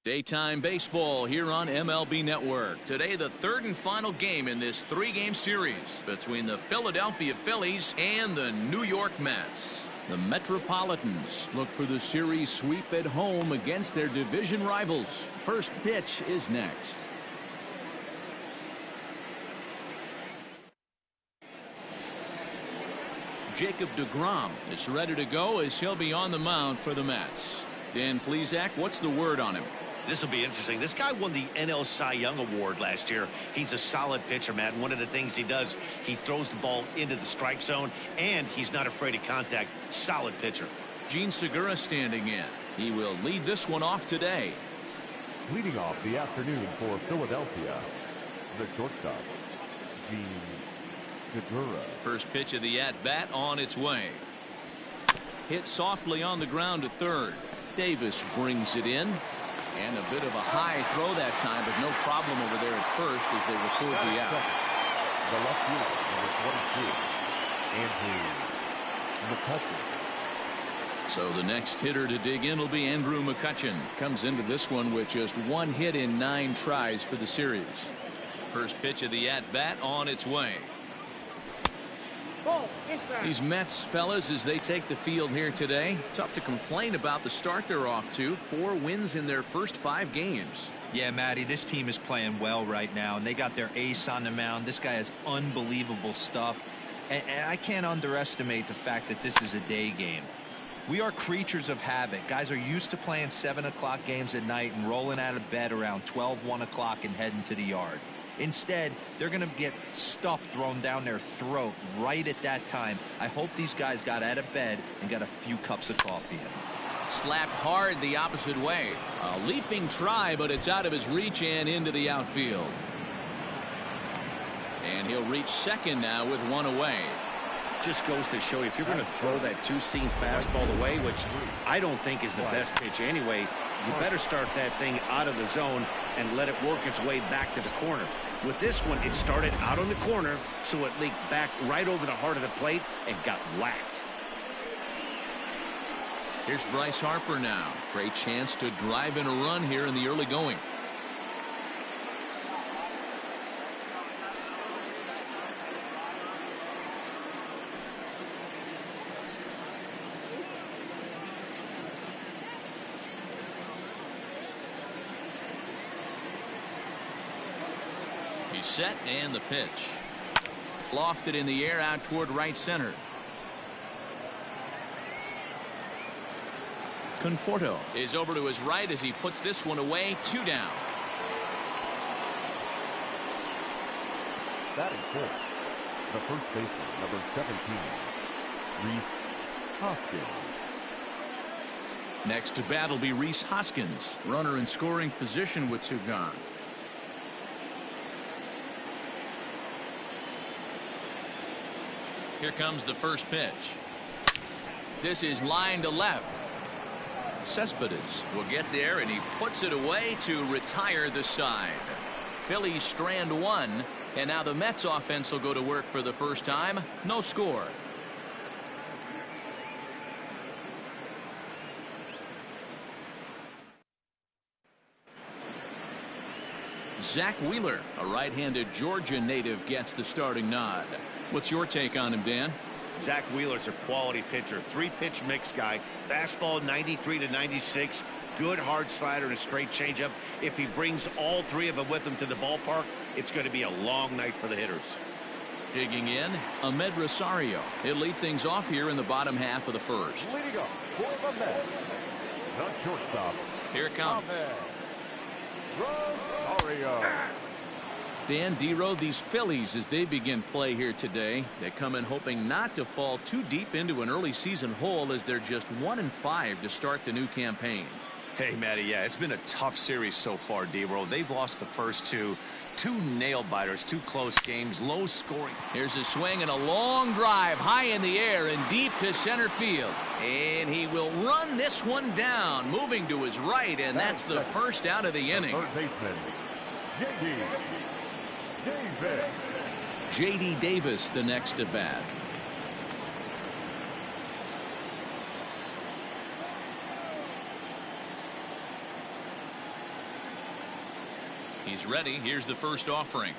Daytime baseball here on MLB Network. Today, the third and final game in this three-game series between the Philadelphia Phillies and the New York Mets. The Metropolitans look for the series sweep at home against their division rivals. First pitch is next. Jacob deGrom is ready to go as he'll be on the mound for the Mets. Dan Plesac, what's the word on him? This will be interesting. This guy won the NL Cy Young Award last year. He's a solid pitcher, Matt. And one of the things he does, he throws the ball into the strike zone, and he's not afraid of contact. Solid pitcher. Gene Segura standing in. He will lead this one off today. Leading off the afternoon for Philadelphia, the shortstop, Gene Segura. First pitch of the at-bat on its way. Hit softly on the ground to third. Davis brings it in. And a bit of a high throw that time, but no problem over there at first as they record the out. The left fielder, number 22, Andrew McCutchen. So the next hitter to dig in will be Andrew McCutchen. Comes into this one with just one hit in 9 tries for the series. First pitch of the at-bat on its way. These Mets fellas, as they take the field here today, tough to complain about the start they're off to. 4 wins in their first 5 games. Yeah, Matty, this team is playing well right now, and they got their ace on the mound. This guy has unbelievable stuff, and I can't underestimate the fact that this is a day game. We are creatures of habit. Guys are used to playing 7 o'clock games at night and rolling out of bed around 12, 1 o'clock and heading to the yard. Instead, they're going to get stuff thrown down their throat right at that time. I hope these guys got out of bed and got a few cups of coffee in them. Slapped hard the opposite way. A leaping try, but it's out of his reach and into the outfield. And he'll reach second now with 1 away. Just goes to show you, if you're going to throw that two-seam fastball away, which I don't think is the best pitch anyway, you better start that thing out of the zone and let it work its way back to the corner. With this one, it started out on the corner, so it leaked back right over the heart of the plate and got whacked. Here's Bryce Harper now. Great chance to drive in a run here in the early going. He's set and the pitch. Lofted in the air out toward right center. Conforto is over to his right as he puts this one away. 2 down. Batting fourth, the first baseman, number 17, Rhys Hoskins. Next to bat will be Rhys Hoskins. Runner in scoring position with 2 gone. Here comes the first pitch. This is line to left. Cespedes will get there, and he puts it away to retire the side. Phillies strand 1, and now the Mets offense will go to work for the first time. No score. Zach Wheeler, a right-handed Georgia native, gets the starting nod. What's your take on him, Dan? Zach Wheeler's a quality pitcher. 3-pitch mix guy. Fastball 93 to 96. Good hard slider and a straight changeup. If he brings all 3 of them with him to the ballpark, it's going to be a long night for the hitters. Digging in, Ahmed Rosario. He'll lead things off here in the bottom half of the first. Leading up for the Mets, the shortstop. Here it comes. Rosario. Dan Dero, these Phillies, as they begin play here today, they come in hoping not to fall too deep into an early season hole as they're just 1-5 to start the new campaign. Hey, Matty, yeah, it's been a tough series so far, Dero. They've lost the first 2 nail-biters, 2 close games, low scoring. Here's a swing and a long drive high in the air and deep to center field. And he will run this one down, moving to his right, and that's the first out of the inning. Third baseman, J.D. Davis, the next at bat. He's ready. Here's the first offering.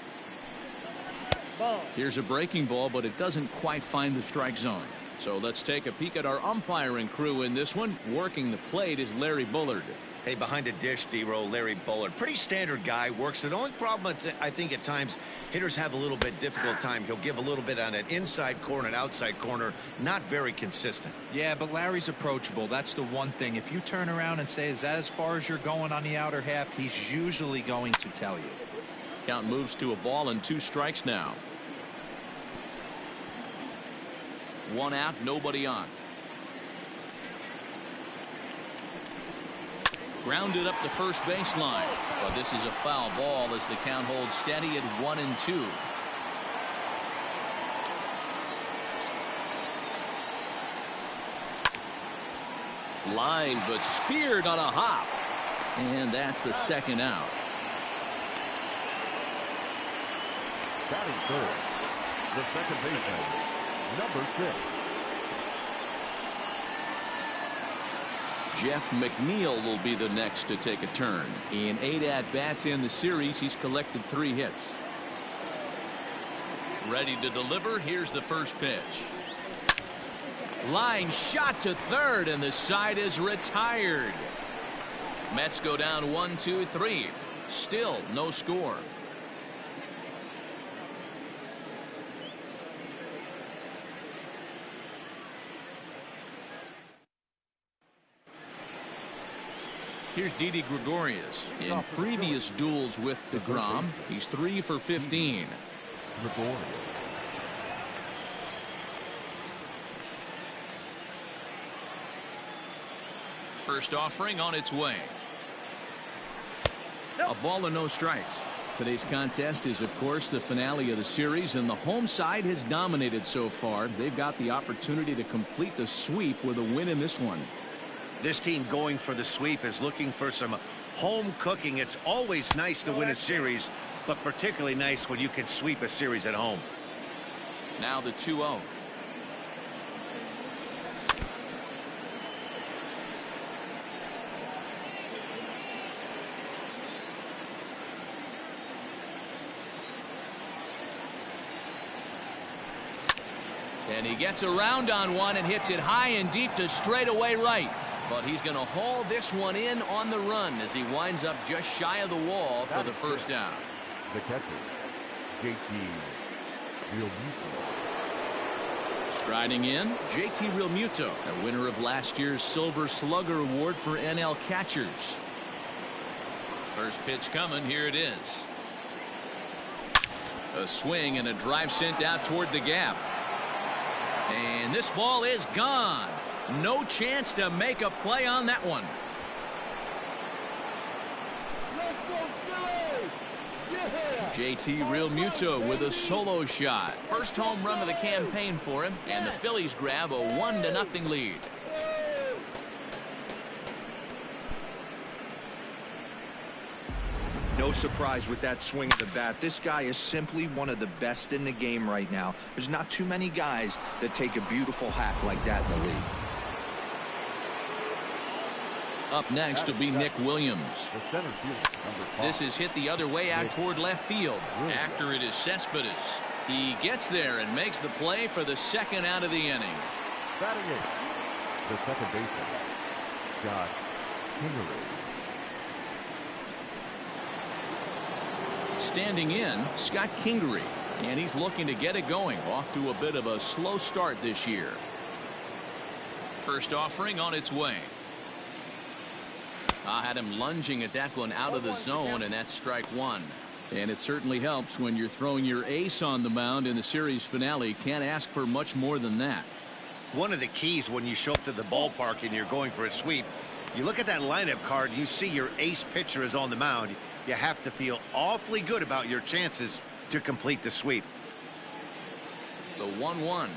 Here's a breaking ball, but it doesn't quite find the strike zone. So let's take a peek at our umpiring crew in this one. Working the plate is Larry Bullard. Hey, behind the dish, D-Roll, Larry Bullard. Pretty standard guy, works. The only problem, I think, at times, hitters have a little bit difficult time. He'll give a little bit on an inside corner and outside corner. Not very consistent. Yeah, but Larry's approachable. That's the one thing. If you turn around and say, is that as far as you're going on the outer half, he's usually going to tell you. Count moves to a ball and 2 strikes now. 1 out, nobody on. Grounded up the first baseline, but this is a foul ball as the count holds steady at 1-2. Line, but speared on a hop, and that's the 2nd out. Batting third, the second baseman, number 6. Jeff McNeil will be the next to take a turn. In 8 at-bats in the series, he's collected 3 hits. Ready to deliver. Here's the first pitch. Line shot to third, and the side is retired. Mets go down 1-2-3. Still no score. Here's Didi Gregorius. In previous duels with DeGrom, he's 3 for 15. Gregorius. First offering on its way. A ball and no strikes. Today's contest is, of course, the finale of the series, and the home side has dominated so far. They've got the opportunity to complete the sweep with a win in this one. This team going for the sweep is looking for some home cooking. It's always nice to win a series, but particularly nice when you can sweep a series at home. Now the 2-0. And he gets around on one and hits it high and deep to straightaway right. But he's going to haul this one in on the run as he winds up just shy of the wall for the first out. The catcher, JT Realmuto. Striding in, JT Realmuto, a winner of last year's Silver Slugger Award for NL catchers. First pitch coming. Here it is. A swing and a drive sent out toward the gap. And this ball is gone. No chance to make a play on that one. Let's go Phillies! Yeah! JT Realmuto with a solo shot. First home run of the campaign for him, and the Phillies grab a 1-0 lead. No surprise with that swing of the bat. This guy is simply one of the best in the game right now. There's not too many guys that take a beautiful hack like that in the league. Up next will be Nick Williams. The center fielder, number 5. This is hit the other way out toward left field. After it is Cespedes. He gets there and makes the play for the 2nd out of the inning. Batting 8, the second baseman, Scott Kingery. Standing in, Scott Kingery, and he's looking to get it going. Off to a bit of a slow start this year. First offering on its way. I had him lunging at that one out of the zone, and that's strike 1. And it certainly helps when you're throwing your ace on the mound in the series finale. Can't ask for much more than that. One of the keys when you show up to the ballpark and you're going for a sweep, you look at that lineup card, you see your ace pitcher is on the mound. You have to feel awfully good about your chances to complete the sweep. The 1-1.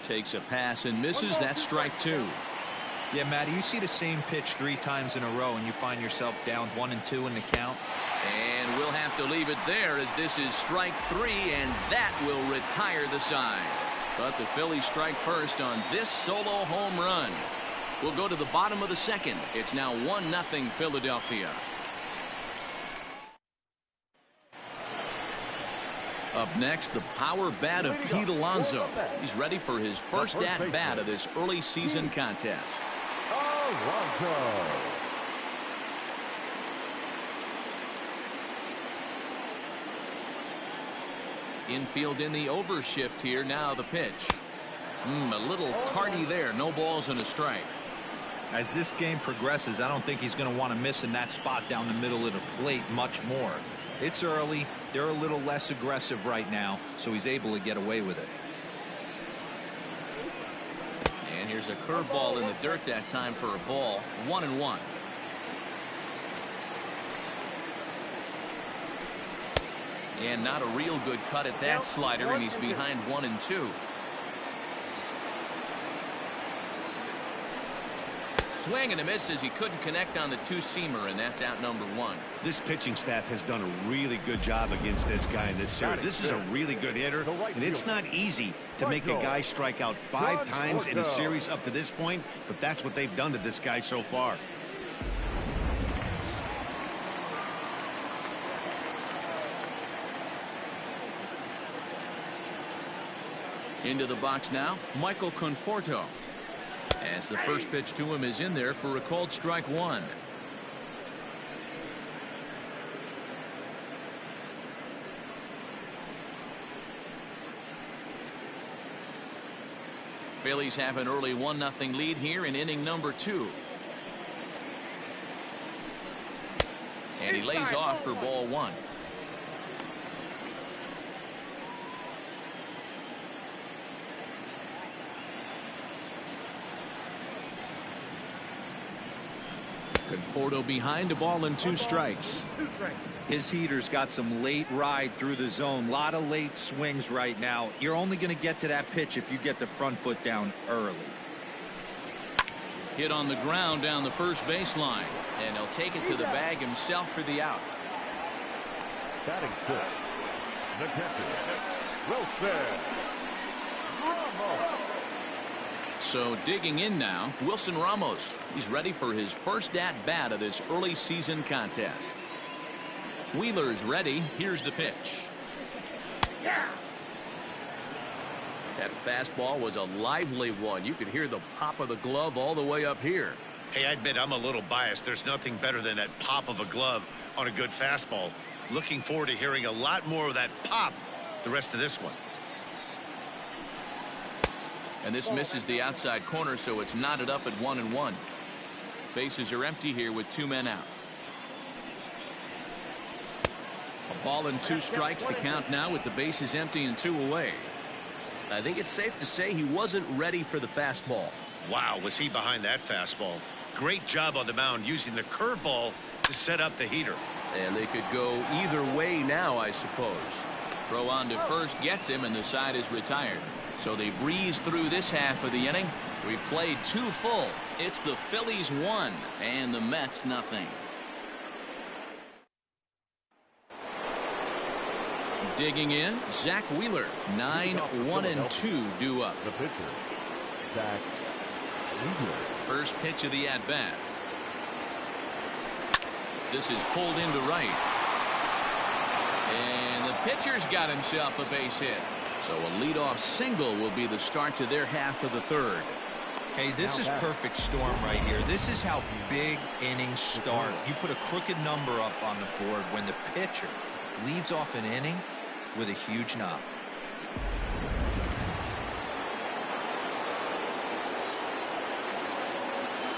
Takes a pass and misses. That's strike 2. Yeah, Matty, you see the same pitch 3 times in a row and you find yourself down 1-2 in the count. And we'll have to leave it there as this is strike 3, and that will retire the side. But the Phillies strike first on this solo home run. We'll go to the bottom of the 2nd. It's now 1-0 Philadelphia. Up next, the power bat of Pete Alonso. He's ready for his first at-bat of this early season contest. Alonso. Infield in the overshift here. Now the pitch. A little tardy there. No balls and a strike. As this game progresses, I don't think he's going to want to miss in that spot down the middle of the plate much more. It's early. They're a little less aggressive right now, so he's able to get away with it. And here's a curveball in the dirt that time for a ball. 1-1. And not a real good cut at that slider, and he's behind 1-2. Swing and a miss as he couldn't connect on the two-seamer, and that's out number 1. This pitching staff has done a really good job against this guy in this series. This is a really good hitter, and it's not easy to make a guy strike out 5 times in a series up to this point, but that's what they've done to this guy so far. Into the box now, Michael Conforto. As the first pitch to him is in there for a called strike 1. Phillies have an early 1-0 lead here in inning number 2. And he lays off for ball 1. Conforto behind, a ball and 2 strikes. His heater's got some late ride through the zone. A lot of late swings right now. You're only going to get to that pitch if you get the front foot down early. Hit on the ground down the first baseline, and he'll take it to the bag himself for the out. Batting 6, the catcher, Wilson Ramos. So digging in now, Wilson Ramos. He's ready for his first at-bat of this early season contest. Wheeler's ready. Here's the pitch. That fastball was a lively one. You could hear the pop of the glove all the way up here. Hey, I admit I'm a little biased. There's nothing better than that pop of a glove on a good fastball. Looking forward to hearing a lot more of that pop the rest of this one. And this misses the outside corner, so it's knotted up at 1-1. Bases are empty here with 2 men out. A ball and 2 strikes, the count now with the bases empty and 2 away. I think it's safe to say he wasn't ready for the fastball. Wow, was he behind that fastball. Great job on the mound using the curveball to set up the heater. And they could go either way now, I suppose. Throw on to first gets him, and the side is retired. So they breeze through this half of the inning. We've played 2 full. It's the Phillies 1 and the Mets nothing. Digging in, Zach Wheeler. 9-1-2 due up. The pitcher, Zach Wheeler. First pitch of the at-bat. This is pulled into right. And the pitcher's got himself a base hit. So a leadoff single will be the start to their half of the 3rd. Hey, this is perfect storm right here. This is how big innings start. You put a crooked number up on the board when the pitcher leads off an inning with a huge knock.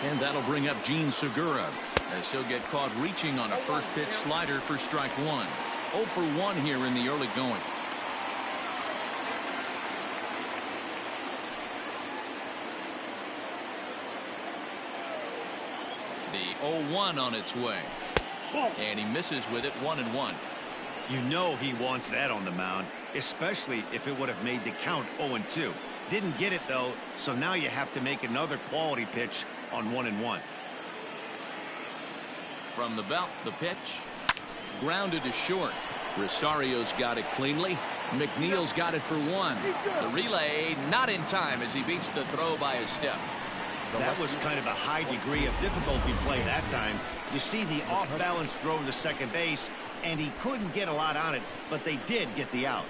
And that'll bring up Gene Segura, as he'll get caught reaching on a first pitch slider for strike 1. 0 for 1 here in the early going. The 0-1 on its way. And he misses with it. 1-1. You know he wants that on the mound, especially if it would have made the count 0-2. Didn't get it, though, so now you have to make another quality pitch on 1-1. From the belt, the pitch. Grounded to short. Rosario's got it cleanly. McNeil's got it for 1. The relay not in time as he beats the throw by a step. That was kind of a high degree of difficulty play that time. You see the off-balance throw to second base, and he couldn't get a lot on it, but they did get the out.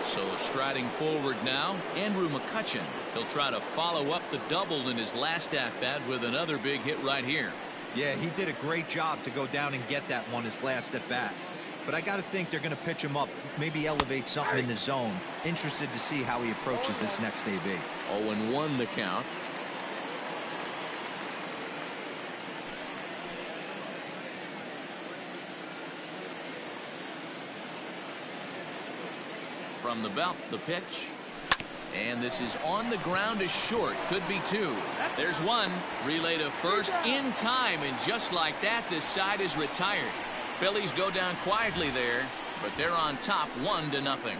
So striding forward now, Andrew McCutchen. He'll try to follow up the double in his last at-bat with another big hit right here. Yeah, he did a great job to go down and get that one his last at-bat. But I got to think they're going to pitch him up, maybe elevate something in the zone. Interested to see how he approaches this next AB. 0-1 the count. From the belt, the pitch. And this is on the ground is short. Could be two. There's one. Relay to first in time. And just like that, this side is retired. Phillies go down quietly there, but they're on top 1-0.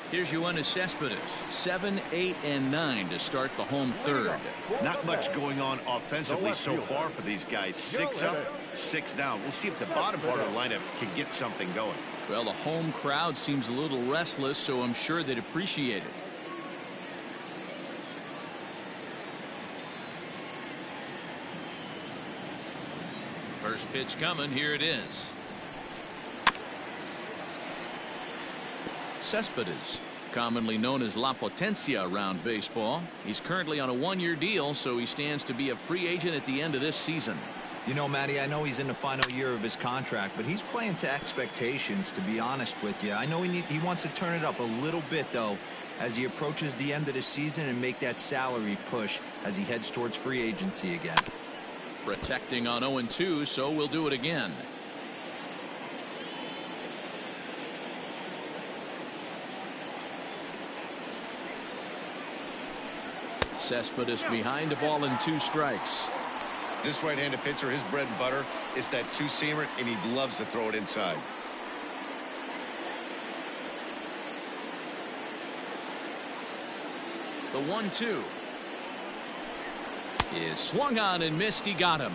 Here's Yoenis Cespedes, 7, 8, and 9 to start the home third. Not much going on offensively so far for these guys. 6 up, 6 down. We'll see if the bottom part of the lineup can get something going. Well, the home crowd seems a little restless, so I'm sure they'd appreciate it. First pitch coming. Here it is. Cespedes, commonly known as La Potencia around baseball. He's currently on a 1-year deal, so he stands to be a free agent at the end of this season. You know, Matty, I know he's in the final year of his contract, but he's playing to expectations, to be honest with you. I know he wants to turn it up a little bit, though, as he approaches the end of the season and make that salary push as he heads towards free agency again. Protecting on 0-2, so we'll do it again. Cespedes behind a ball and 2 strikes. This right-handed pitcher, his bread and butter is that two-seamer, and he loves to throw it inside. The 1-2 is swung on and missed. He got him.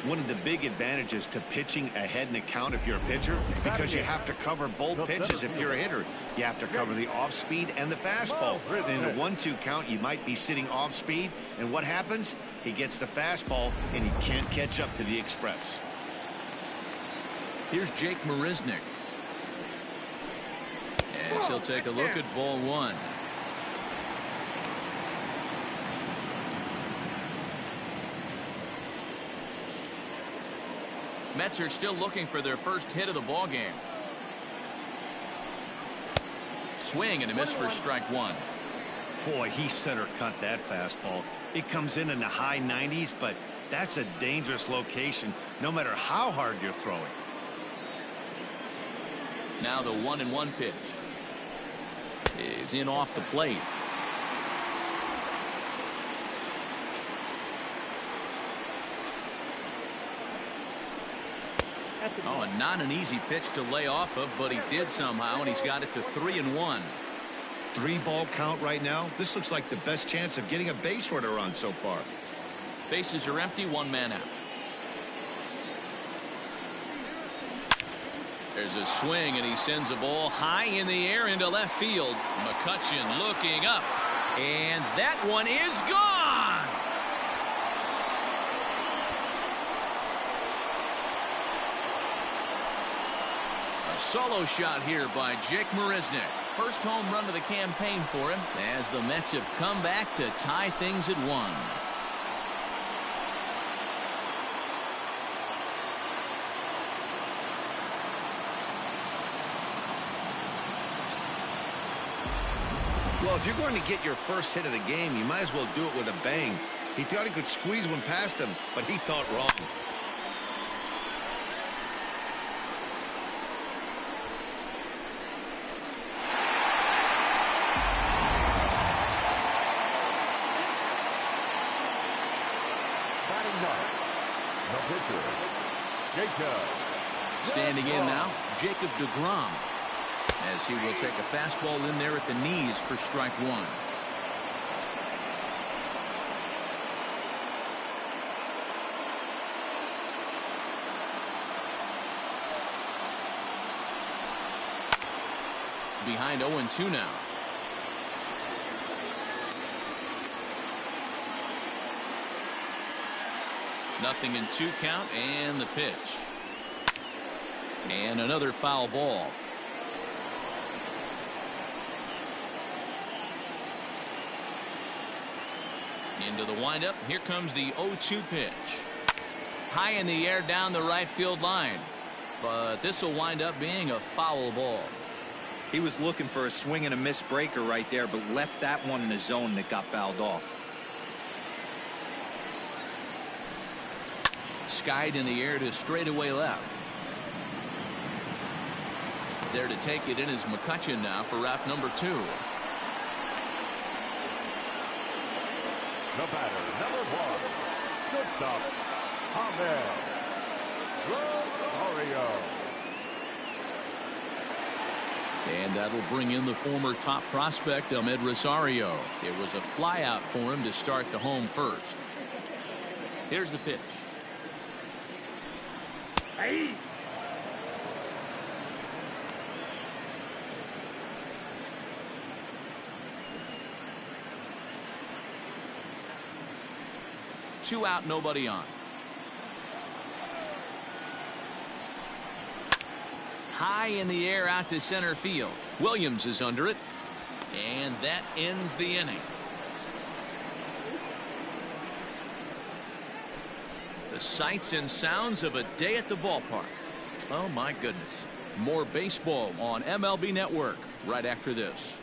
One of the big advantages to pitching ahead in the count if you're a pitcher, because you have to cover both pitches if you're a hitter. You have to cover the off speed and the fastball. And in a 1-2 count, you might be sitting off speed, and what happens? He gets the fastball, and he can't catch up to the express. Here's Jake Marisnick. As he'll take a look at ball 1. Mets are still looking for their first hit of the ball game. Swing and a miss for strike 1. Boy, he center cut that fastball. It comes in the high 90s, but that's a dangerous location no matter how hard you're throwing. Now the 1-1 pitch is in off the plate. Oh, and not an easy pitch to lay off of, but he did somehow, and he's got it to 3-1. 3-ball count right now. This looks like the best chance of getting a base runner on so far. Bases are empty, 1 man out. There's a swing, and he sends a ball high in the air into left field. McCutchen looking up, and that one is gone. A solo shot here by Jake Marisnick. First home run of the campaign for him as the Mets have come back to tie things at 1. Well, if you're going to get your first hit of the game, you might as well do it with a bang. He thought he could squeeze one past him, but he thought wrong. Standing in now, Jacob deGrom, as he will take a fastball in there at the knees for strike 1. behind 0-2 now. Nothing in 2 count, and the pitch. And another foul ball. Into the windup. Here comes the 0-2 pitch. High in the air down the right field line. But this will wind up being a foul ball. He was looking for a swing and a miss breaker right there, but left that one in the zone that got fouled off. Skied in the air to straightaway left. There to take it in is McCutchen now for wrap number 2. The batter, number 1, shortstop, Ahmed Rosario. And that'll bring in the former top prospect, Ahmed Rosario. It was a flyout for him to start the home first. Here's the pitch. Hey. Two out, nobody on. High in the air out to center field. Williams is under it. And that ends the inning. The sights and sounds of a day at the ballpark. Oh my goodness. More baseball on MLB Network right after this.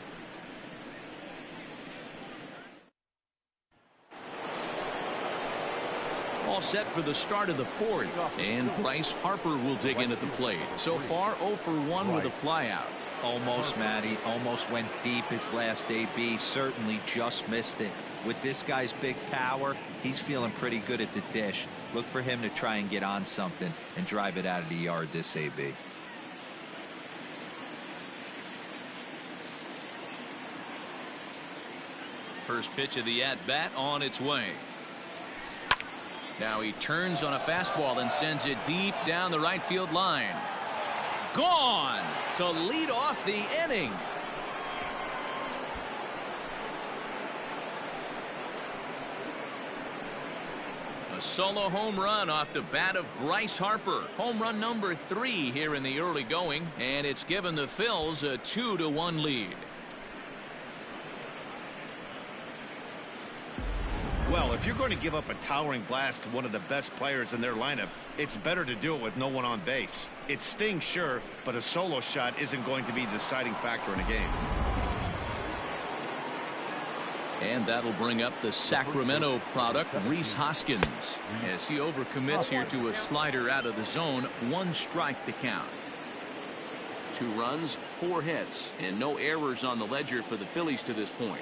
All set for the start of the 4th, and Bryce Harper will dig in at the plate. So far 0 for 1 with a flyout. Almost, Matty. Almost went deep his last AB. Certainly just missed it. With this guy's big power, he's feeling pretty good at the dish. Look for him to try and get on something and drive it out of the yard this AB. First pitch of the at-bat on its way. Now he turns on a fastball and sends it deep down the right field line. Gone to lead off the inning. A solo home run off the bat of Bryce Harper. Home run number 3 here in the early going, and it's given the Phils a 2-1 lead. Well, if you're going to give up a towering blast to one of the best players in their lineup, it's better to do it with no one on base. It stings, sure, but a solo shot isn't going to be the deciding factor in a game. And that'll bring up the Sacramento product, Rhys Hoskins, as he overcommits here to a slider out of the zone. 1 strike to count. 2 runs, 4 hits, and no errors on the ledger for the Phillies to this point.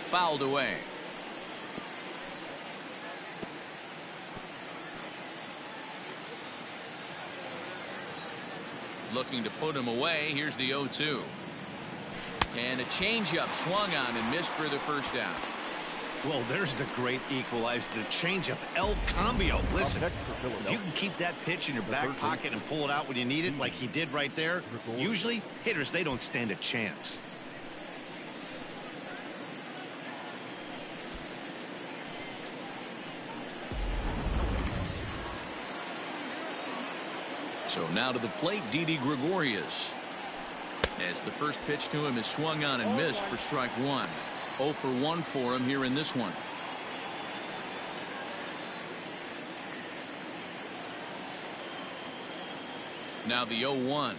Fouled away. Looking to put him away. Here's the 0-2. And a changeup swung on and missed for the first down. Well, there's the great equalizer, the changeup, El Cambio. Listen, if you can keep that pitch in your back pocket and pull it out when you need it like he did right there, usually hitters, they don't stand a chance. So now to the plate, Didi Gregorius. As the first pitch to him is swung on and missed for strike 1. 0 for 1 for him here in this one. Now the 0-1.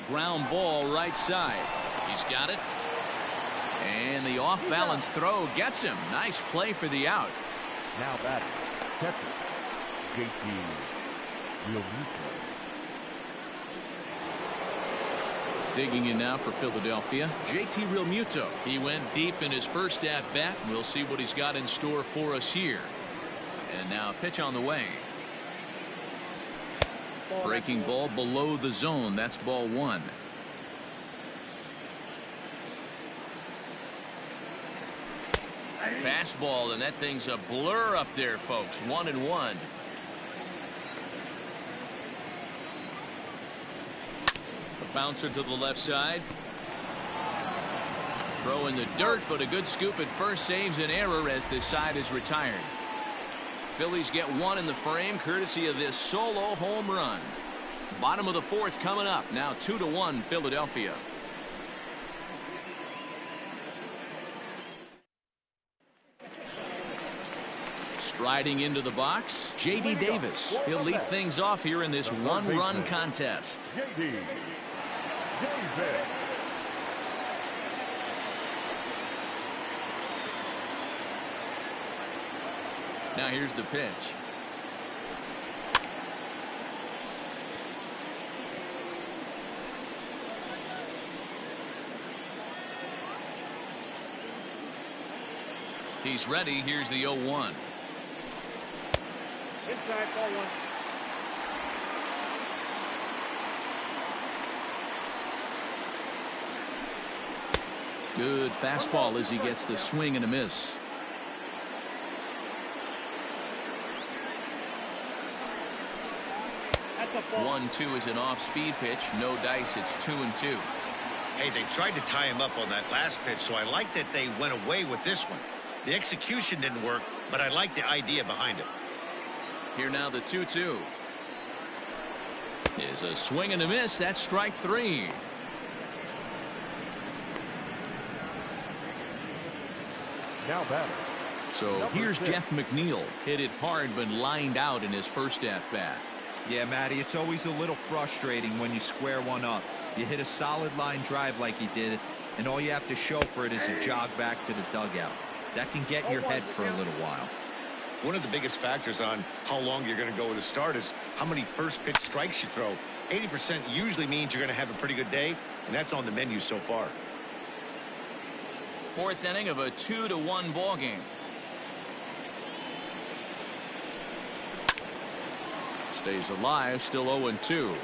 Ground ball right side. He's got it. And the off-balance throw gets him. Nice play for the out. Now batting, catcher, JT Realmuto. Digging in now for Philadelphia, JT Realmuto. He went deep in his first at-bat. We'll see what he's got in store for us here. And now a pitch on the way. Breaking ball below the zone. That's ball 1. Fastball, and that thing's a blur up there, folks. 1-1. Bouncer to the left side. Throw in the dirt, but a good scoop at first saves an error as this side is retired. Phillies get one in the frame courtesy of this solo home run. Bottom of the fourth coming up. Now 2-1 Philadelphia. Striding into the box, J.D. Davis. He'll lead things off here in this one-run contest. J.D. Davis. Now here's the pitch. He's ready. Here's the 0-1. Inside, ball one. Good fastball as he gets the swing and a miss. That's a ball. 1-2 is an off-speed pitch. No dice. It's 2-2. Hey, they tried to tie him up on that last pitch, so I like that they went away with this one. The execution didn't work, but I like the idea behind it. Here now the 2-2 is a swing and a miss. That's strike three. Now batter. So here's Jeff McNeil. Hit it hard but lined out in his first at bat. Yeah, Matty, it's always a little frustrating when you square one up. You hit a solid line drive like he did, and all you have to show for it is a jog back to the dugout. That can get in your head for a little while. One of the biggest factors on how long you're going to go with a start is how many first pitch strikes you throw. 80% usually means you're going to have a pretty good day, and that's on the menu so far. Fourth inning of a 2-1 ball game. Stays alive, still 0-2.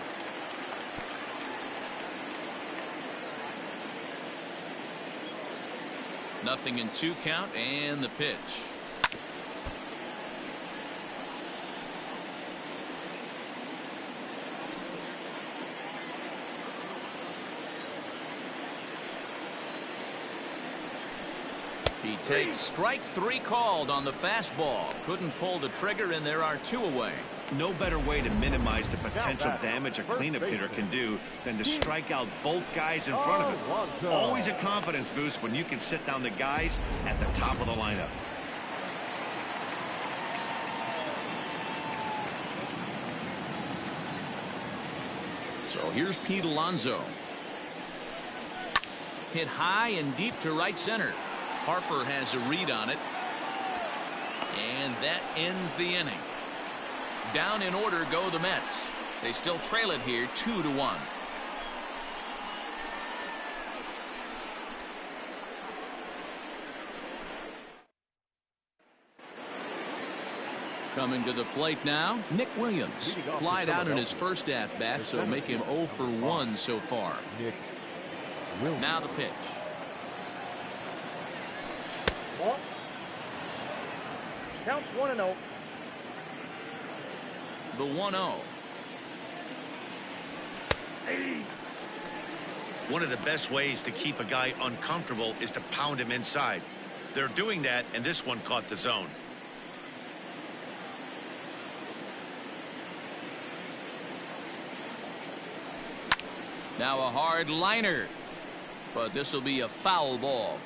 Nothing in 2 count, and the pitch. He takes strike three called on the fastball. Couldn't pull the trigger, and there are 2 away. No better way to minimize the potential damage a cleanup hitter can do than to strike out both guys in front of him. Always a confidence boost when you can sit down the guys at the top of the lineup. So here's Pete Alonso. Hit high and deep to right center. Harper has a read on it. And that ends the inning. Down in order go the Mets. They still trail it here 2-1. Coming to the plate now, Nick Williams. Flied out in his first at bat, so make him 0 for 1 so far. Nick Williams. Now the pitch. Ball. Counts 1-0. The 1-0. One of the best ways to keep a guy uncomfortable is to pound him inside. They're doing that, and this one caught the zone. Now a hard liner, but this will be a foul ball.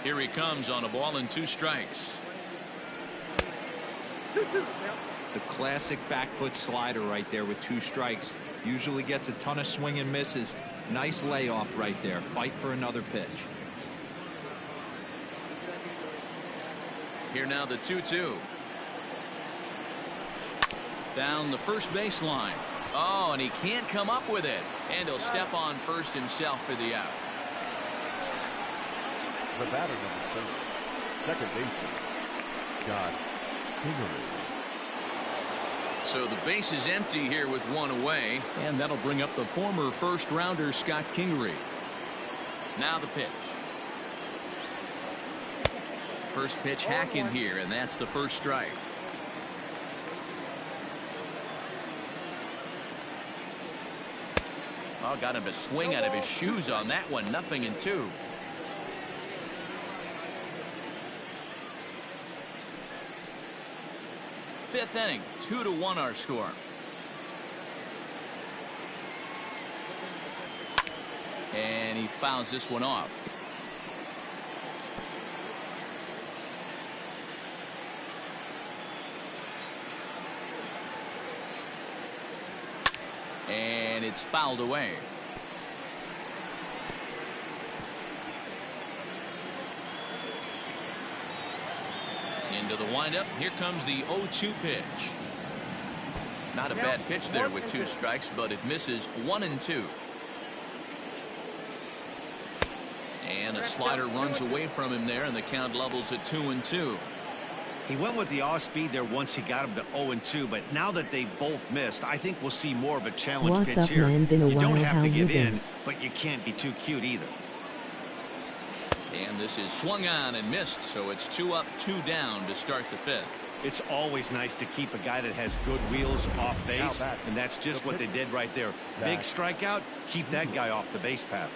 Here he comes on a ball and 2 strikes. The classic back foot slider right there with 2 strikes. Usually gets a ton of swing and misses. Nice layoff right there. Fight for another pitch. Here now the 2-2. Down the first baseline. Oh, and he can't come up with it. And he'll step on first himself for the out. The batter number 30, second baseman, Scott Kingery. So the base is empty here with 1 away, and that'll bring up the former first-rounder Scott Kingery. Now the pitch. First pitch hacking here, and that's the first strike. Oh, got him to swing out of his shoes on that one. 0-2. Fifth inning, 2-1 our score. And he fouls this one off. And it's fouled away. Into the windup. Here comes the 0-2 pitch. Not a bad pitch there with 2 strikes, but it misses. 1-2. And a slider runs away from him there, and the count levels at 2-2. He went with the off speed there once he got him to 0-2, but now that they both missed, I think we'll see more of a challenge What's pitch up, here. man? Been a You don't while. have How to you give been? in, but you can't be too cute either. And this is swung on and missed, so it's 2 up, 2 down to start the 5th. It's always nice to keep a guy that has good wheels off base, and that's just what they did right there. Big strikeout, keep that guy off the base path.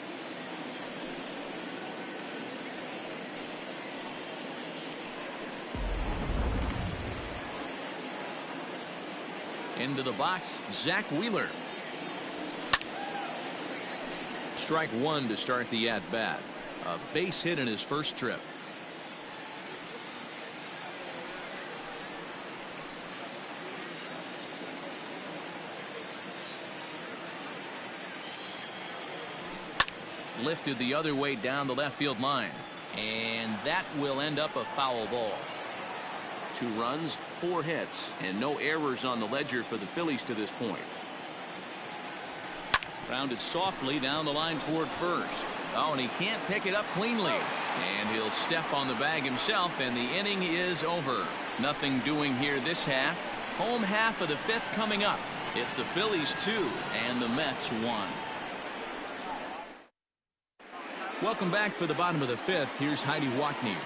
Into the box, Zach Wheeler. Strike 1 to start the at-bat. A base hit in his first trip. Lifted the other way down the left field line. And that will end up a foul ball. 2 runs, 4 hits, and no errors on the ledger for the Phillies to this point. Grounded softly down the line toward first. Oh, and he can't pick it up cleanly. And he'll step on the bag himself, and the inning is over. Nothing doing here this half. Home half of the 5th coming up. It's the Phillies 2 and the Mets 1. Welcome back for the bottom of the 5th. Here's Heidi Watney.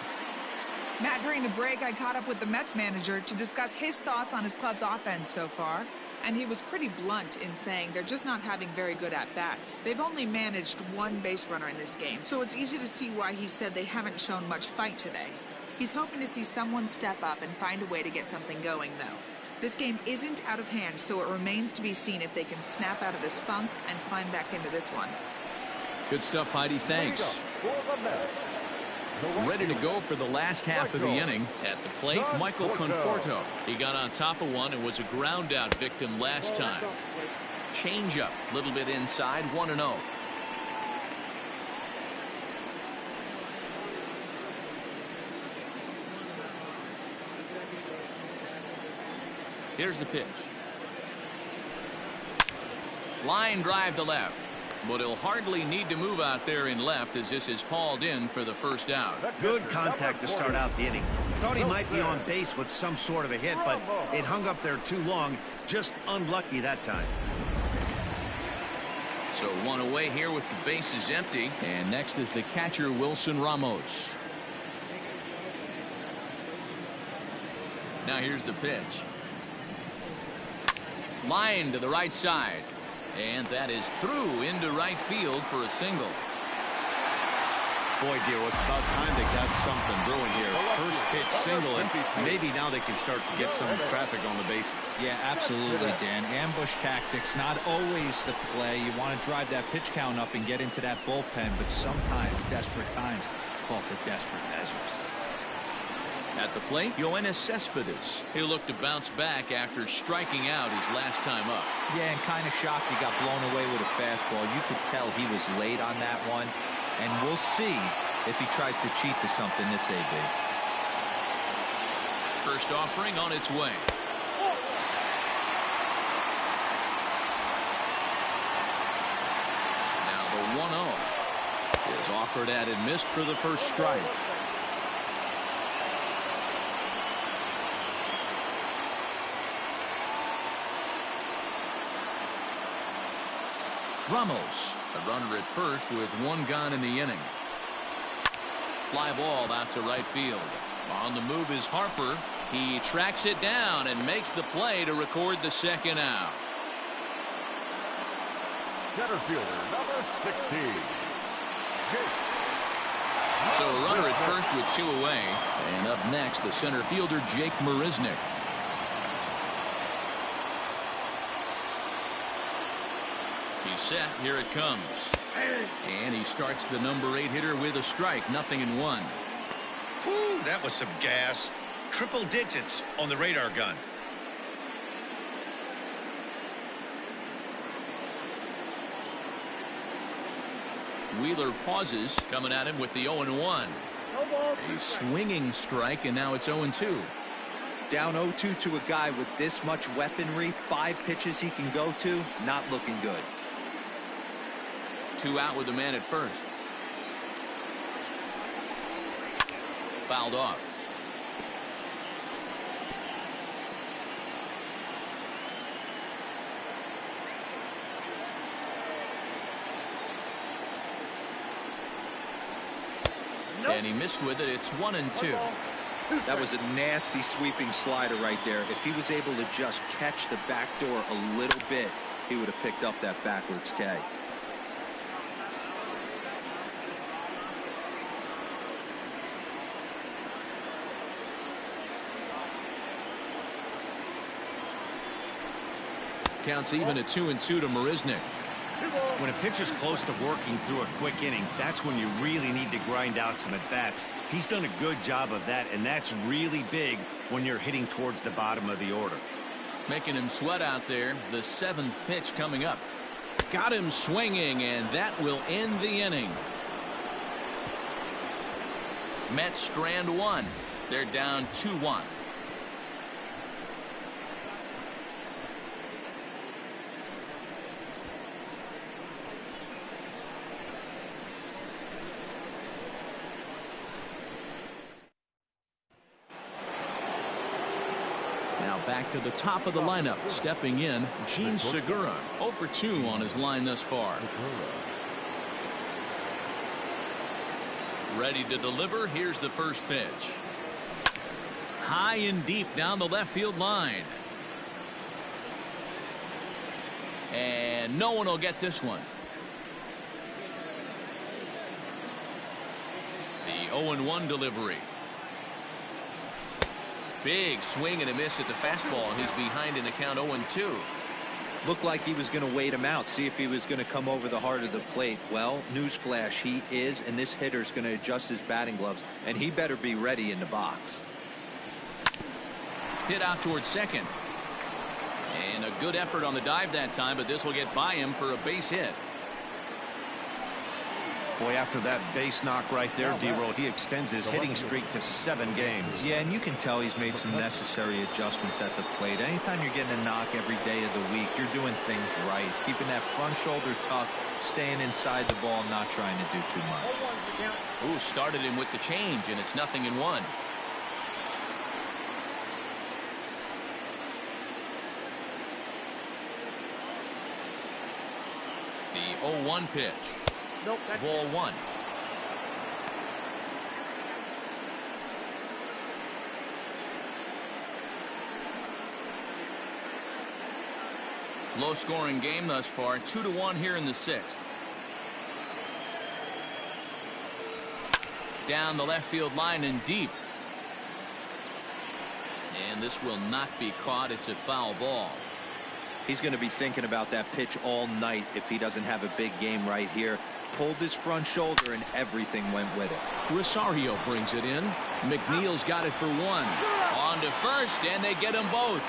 Matt, during the break, I caught up with the Mets manager to discuss his thoughts on his club's offense so far. And he was pretty blunt in saying they're just not having very good at-bats. They've only managed 1 base runner in this game, so it's easy to see why he said they haven't shown much fight today. He's hoping to see someone step up and find a way to get something going, though. This game isn't out of hand, so it remains to be seen if they can snap out of this funk and climb back into this one. Good stuff, Heidi. Thanks. Ready to go for the last half of the inning. At the plate, Michael Conforto. He got on top of one and was a ground out victim last time. Changeup, a little bit inside, 1-0. Here's the pitch. Line drive to left. But he'll hardly need to move out there in left as this is hauled in for the first out. Good contact to start out the inning. Thought he might be on base with some sort of a hit, but it hung up there too long. Just unlucky that time. So 1 away here with the bases empty. And next is the catcher, Wilson Ramos. Now here's the pitch. Line to the right side. And that is through into right field for a single. Boy, dear, it's about time they got something brewing here. First pitch single, and maybe now they can start to get some traffic on the bases. Yeah, absolutely, Dan. Ambush tactics, not always the play. You want to drive that pitch count up and get into that bullpen, but sometimes desperate times call for desperate measures. At the plate, Yoenis Cespedes. He'll look to bounce back after striking out his last time up. Yeah, and kind of shocked he got blown away with a fastball. You could tell he was late on that one. And we'll see if he tries to cheat to something this AB. First offering on its way. Now the 1-0 is offered at and missed for the first strike. Ramos, a runner at first with 1 gone in the inning. Fly ball out to right field. On the move is Harper. He tracks it down and makes the play to record the second out. center fielder, number 16. So a runner at first with 2 away. And up next, the center fielder, Jake Marisnick. He's set. Here it comes. And he starts the number 8 hitter with a strike. 0-1. Whew, that was some gas. Triple digits on the radar gun. Wheeler pauses, coming at him with the 0-1. A swinging strike, and now it's 0-2. Down 0-2 to a guy with this much weaponry, 5 pitches he can go to, not looking good. 2 out with the man at first. Fouled off. And he missed with it. It's 1-2. That was a nasty sweeping slider right there. If he was able to just catch the back door a little bit, he would have picked up that backwards K. Counts even at 2-2 to Marisnick. When a pitcher's close to working through a quick inning, that's when you really need to grind out some at-bats. He's done a good job of that, and that's really big when you're hitting towards the bottom of the order. Making him sweat out there. The 7th pitch coming up. Got him swinging, and that will end the inning. Mets strand 1. They're down 2-1. Now back to the top of the lineup. Stepping in, Gene Segura. 0 for 2 on his line thus far. Ready to deliver. Here's the first pitch. High and deep down the left field line. And no one will get this one. The 0-1 delivery. Big swing and a miss at the fastball. He's behind in the count 0-2. Looked like he was going to wait him out, see if he was going to come over the heart of the plate. Well, newsflash, he is, and this hitter's going to adjust his batting gloves, and he better be ready in the box. Hit out towards second. And a good effort on the dive that time, but this will get by him for a base hit. Boy, after that base knock right there, D-Roll, he extends his hitting streak to 7 games. Yeah, and you can tell he's made some necessary adjustments at the plate. Anytime you're getting a knock every day of the week, you're doing things right. He's keeping that front shoulder tucked, staying inside the ball, not trying to do too much. Ooh, started him with the change, and it's 0-1. The 0-1 pitch. Nope, Ball 1. Low scoring game thus far. 2-1 here in the 6th. Down the left field line and deep. And this will not be caught. It's a foul ball. He's going to be thinking about that pitch all night if he doesn't have a big game right here. Pulled his front shoulder and everything went with it. Rosario brings it in. McNeil's got it for 1. On to first, and they get them both.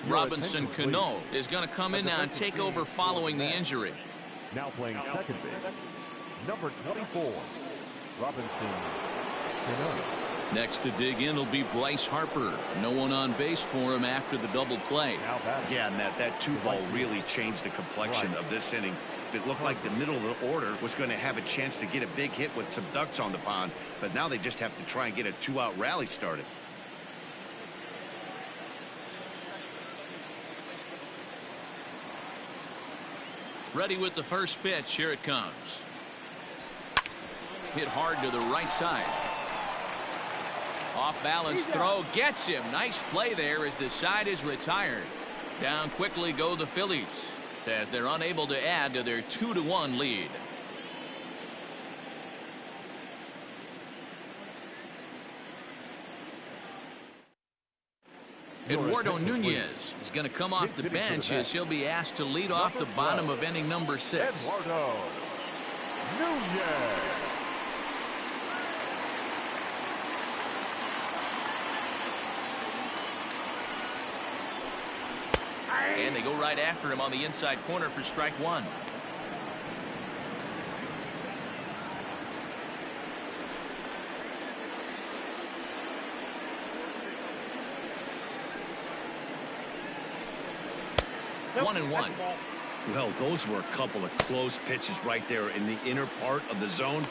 Robinson Cano is going to come in now and take over following the injury. Now playing second base, number 24, Robinson Cano. Next to dig in will be Bryce Harper. No one on base for him after the double play. Yeah, Matt, that 2-ball really changed the complexion of this inning. It looked like the middle of the order was going to have a chance to get a big hit with some ducks on the pond, but now they just have to try and get a 2-out rally started. Ready with the first pitch. Here it comes. Hit hard to the right side. Off balance throw gets him. Nice play there as the side is retired. Down quickly go the Phillies as they're unable to add to their 2-1 lead. Eduardo Nunez is going to come off the bench as he'll be asked to lead off the bottom of inning number 6. Eduardo Nunez. And they go right after him on the inside corner for strike 1. One and one. Well, those were a couple of close pitches right there in the inner part of the zone.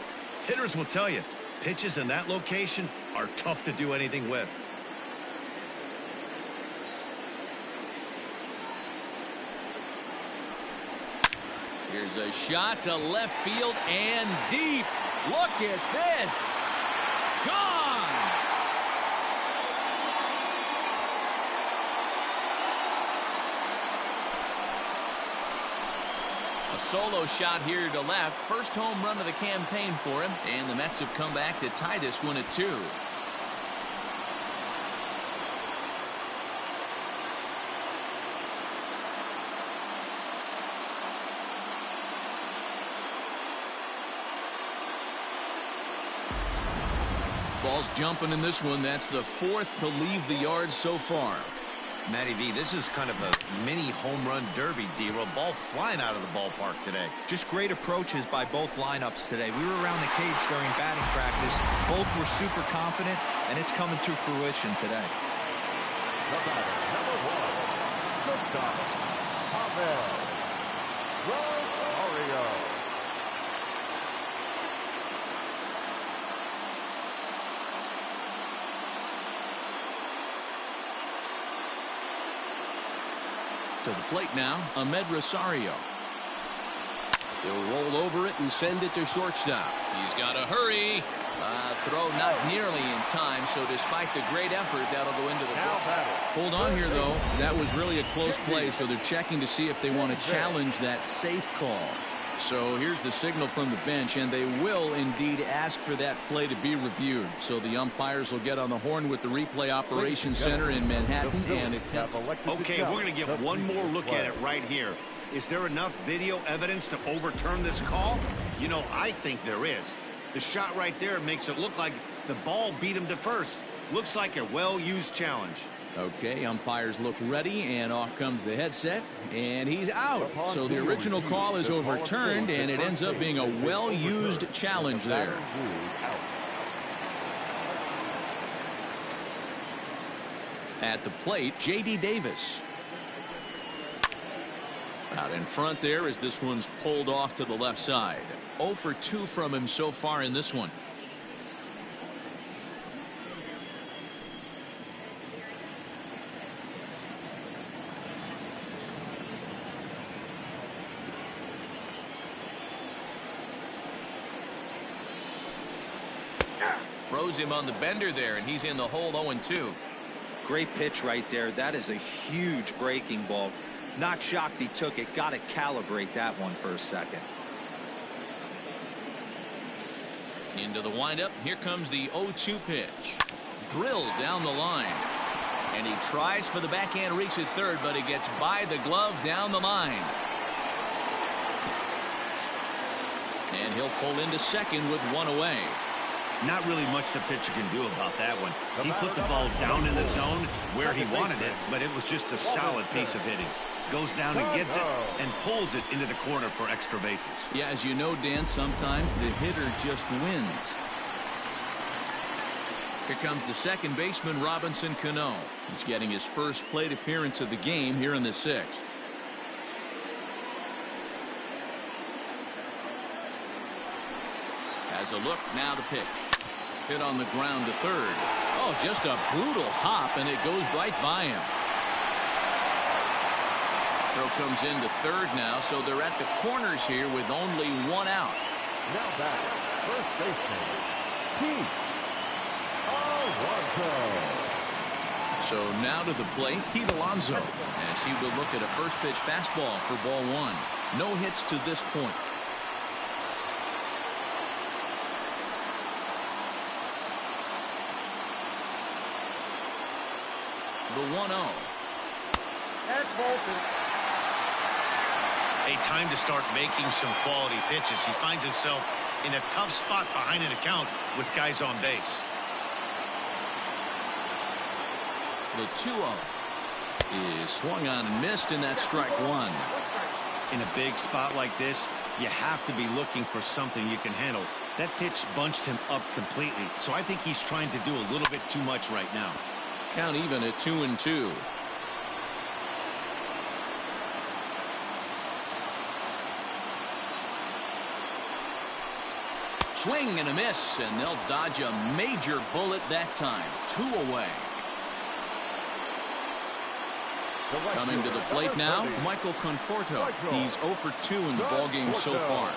Hitters will tell you, pitches in that location are tough to do anything with. Here's a shot to left field and deep. Look at this. Gone. A solo shot here to left. First home run of the campaign for him. And the Mets have come back to tie this one at 2. Ball's jumping in this one. That's the 4th to leave the yard so far. Matty V, this is kind of a mini home run derby, D-Roll. Ball flying out of the ballpark today. Just great approaches by both lineups today. We were around the cage during batting practice. Both were super confident, and it's coming to fruition today. The batter, number 1, shortstop, Rosario. To the plate now, Ahmed Rosario. He'll roll over it and send it to shortstop. He's got to hurry. Throw not nearly in time, so despite the great effort, that'll go into the book. Hold on here, though. That was really a close play, so they're checking to see if they want to challenge that safe call. So here's the signal from the bench, and they will indeed ask for that play to be reviewed. So the umpires will get on the horn with the replay operations center in Manhattan and attempt. Okay, we're going to get one more look at it right here. Is there enough video evidence to overturn this call? You know, I think there is. The shot right there makes it look like the ball beat him to first. Looks like a well-used challenge. Okay, umpires look ready, and off comes the headset, and he's out. So the original call is overturned, and it ends up being a well-used challenge there. At the plate, J.D. Davis. Out in front there as this one's pulled off to the left side. 0 for 2 from him so far in this one. Froze him on the bender there, and he's in the hole 0-2. Great pitch right there. That is a huge breaking ball. Not shocked he took it. Got to calibrate that one for a second. Into the windup. Here comes the 0-2 pitch. Drilled down the line. And he tries for the backhand reach at third, but it gets by the glove down the line. And he'll pull into second with one away. Not really much the pitcher can do about that one. He put the ball down in the zone where he wanted it, but it was just a solid piece of hitting. Goes down and gets it and pulls it into the corner for extra bases. Yeah, as you know, Dan, sometimes the hitter just wins. Here comes the second baseman, Robinson Cano. He's getting his first plate appearance of the game here in the 6th. Has a look, now the pitch. Hit on the ground to third. Oh, just a brutal hop, and it goes right by him. Throw comes into third now, so they're at the corners here with only one out. Now back, first baseman, Pete Alonso. So now to the plate, Pete Alonso, as he will look at a first pitch fastball for ball 1. No hits to this point. The 1-0. And Bolton. A time to start making some quality pitches. He finds himself in a tough spot behind an account with guys on base. The 2-0 is swung on and missed, and that's strike 1. In a big spot like this, you have to be looking for something you can handle. That pitch bunched him up completely, so I think he's trying to do a little bit too much right now. Count even at 2-2. Swing and a miss, and they'll dodge a major bullet that time. 2 away. Coming to the plate now, Michael Conforto. He's 0 for 2 in the ballgame so far.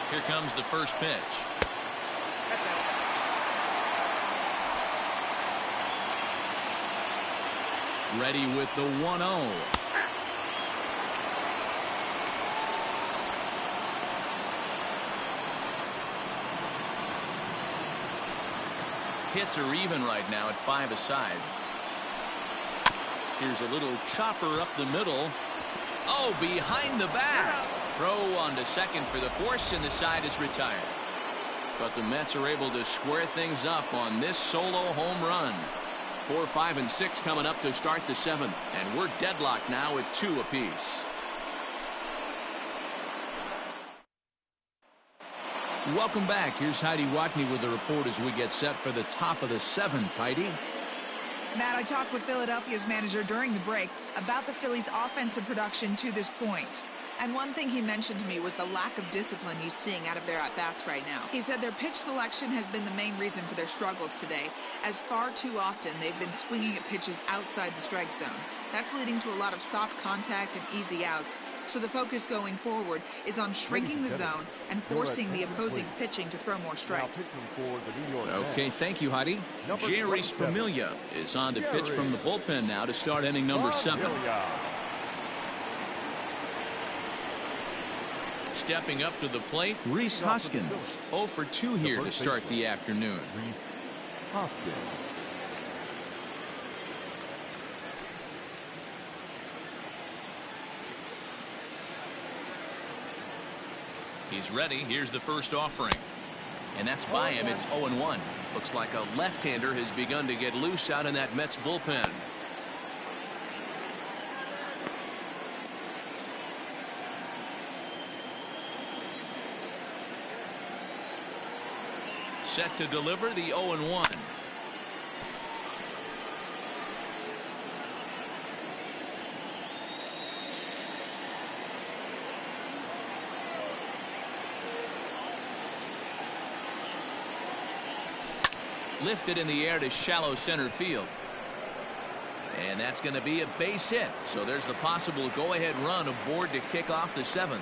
Here comes the first pitch. Ready with the 1-0. Hits are even right now at 5 aside. Here's a little chopper up the middle. Oh, behind the back. Throw on to second for the force, and the side is retired. But the Mets are able to square things up on this solo home run. 4, 5, and 6 coming up to start the 7th, and we're deadlocked now at 2 apiece. Welcome back. Here's Heidi Watney with the report as we get set for the top of the 7th. Heidi? Matt, I talked with Philadelphia's manager during the break about the Phillies' offensive production to this point. And one thing he mentioned to me was the lack of discipline he's seeing out of their at-bats right now. He said their pitch selection has been the main reason for their struggles today, as far too often they've been swinging at pitches outside the strike zone. That's leading to a lot of soft contact and easy outs. So the focus going forward is on shrinking the zone and forcing the opposing pitching to throw more strikes. Okay, thank you, Heidi. Jerry Familia is on to pitch from the bullpen now to start inning number 7. Stepping up to the plate, Rhys Hoskins. 0 for 2 here to start the afternoon. He's ready. Here's the first offering. And that's by him. It's 0-1. Looks like a left-hander has begun to get loose out in that Mets bullpen. Set to deliver the 0-1. Lifted in the air to shallow center field. And that's going to be a base hit. So there's the possible go-ahead run aboard to kick off the 7th.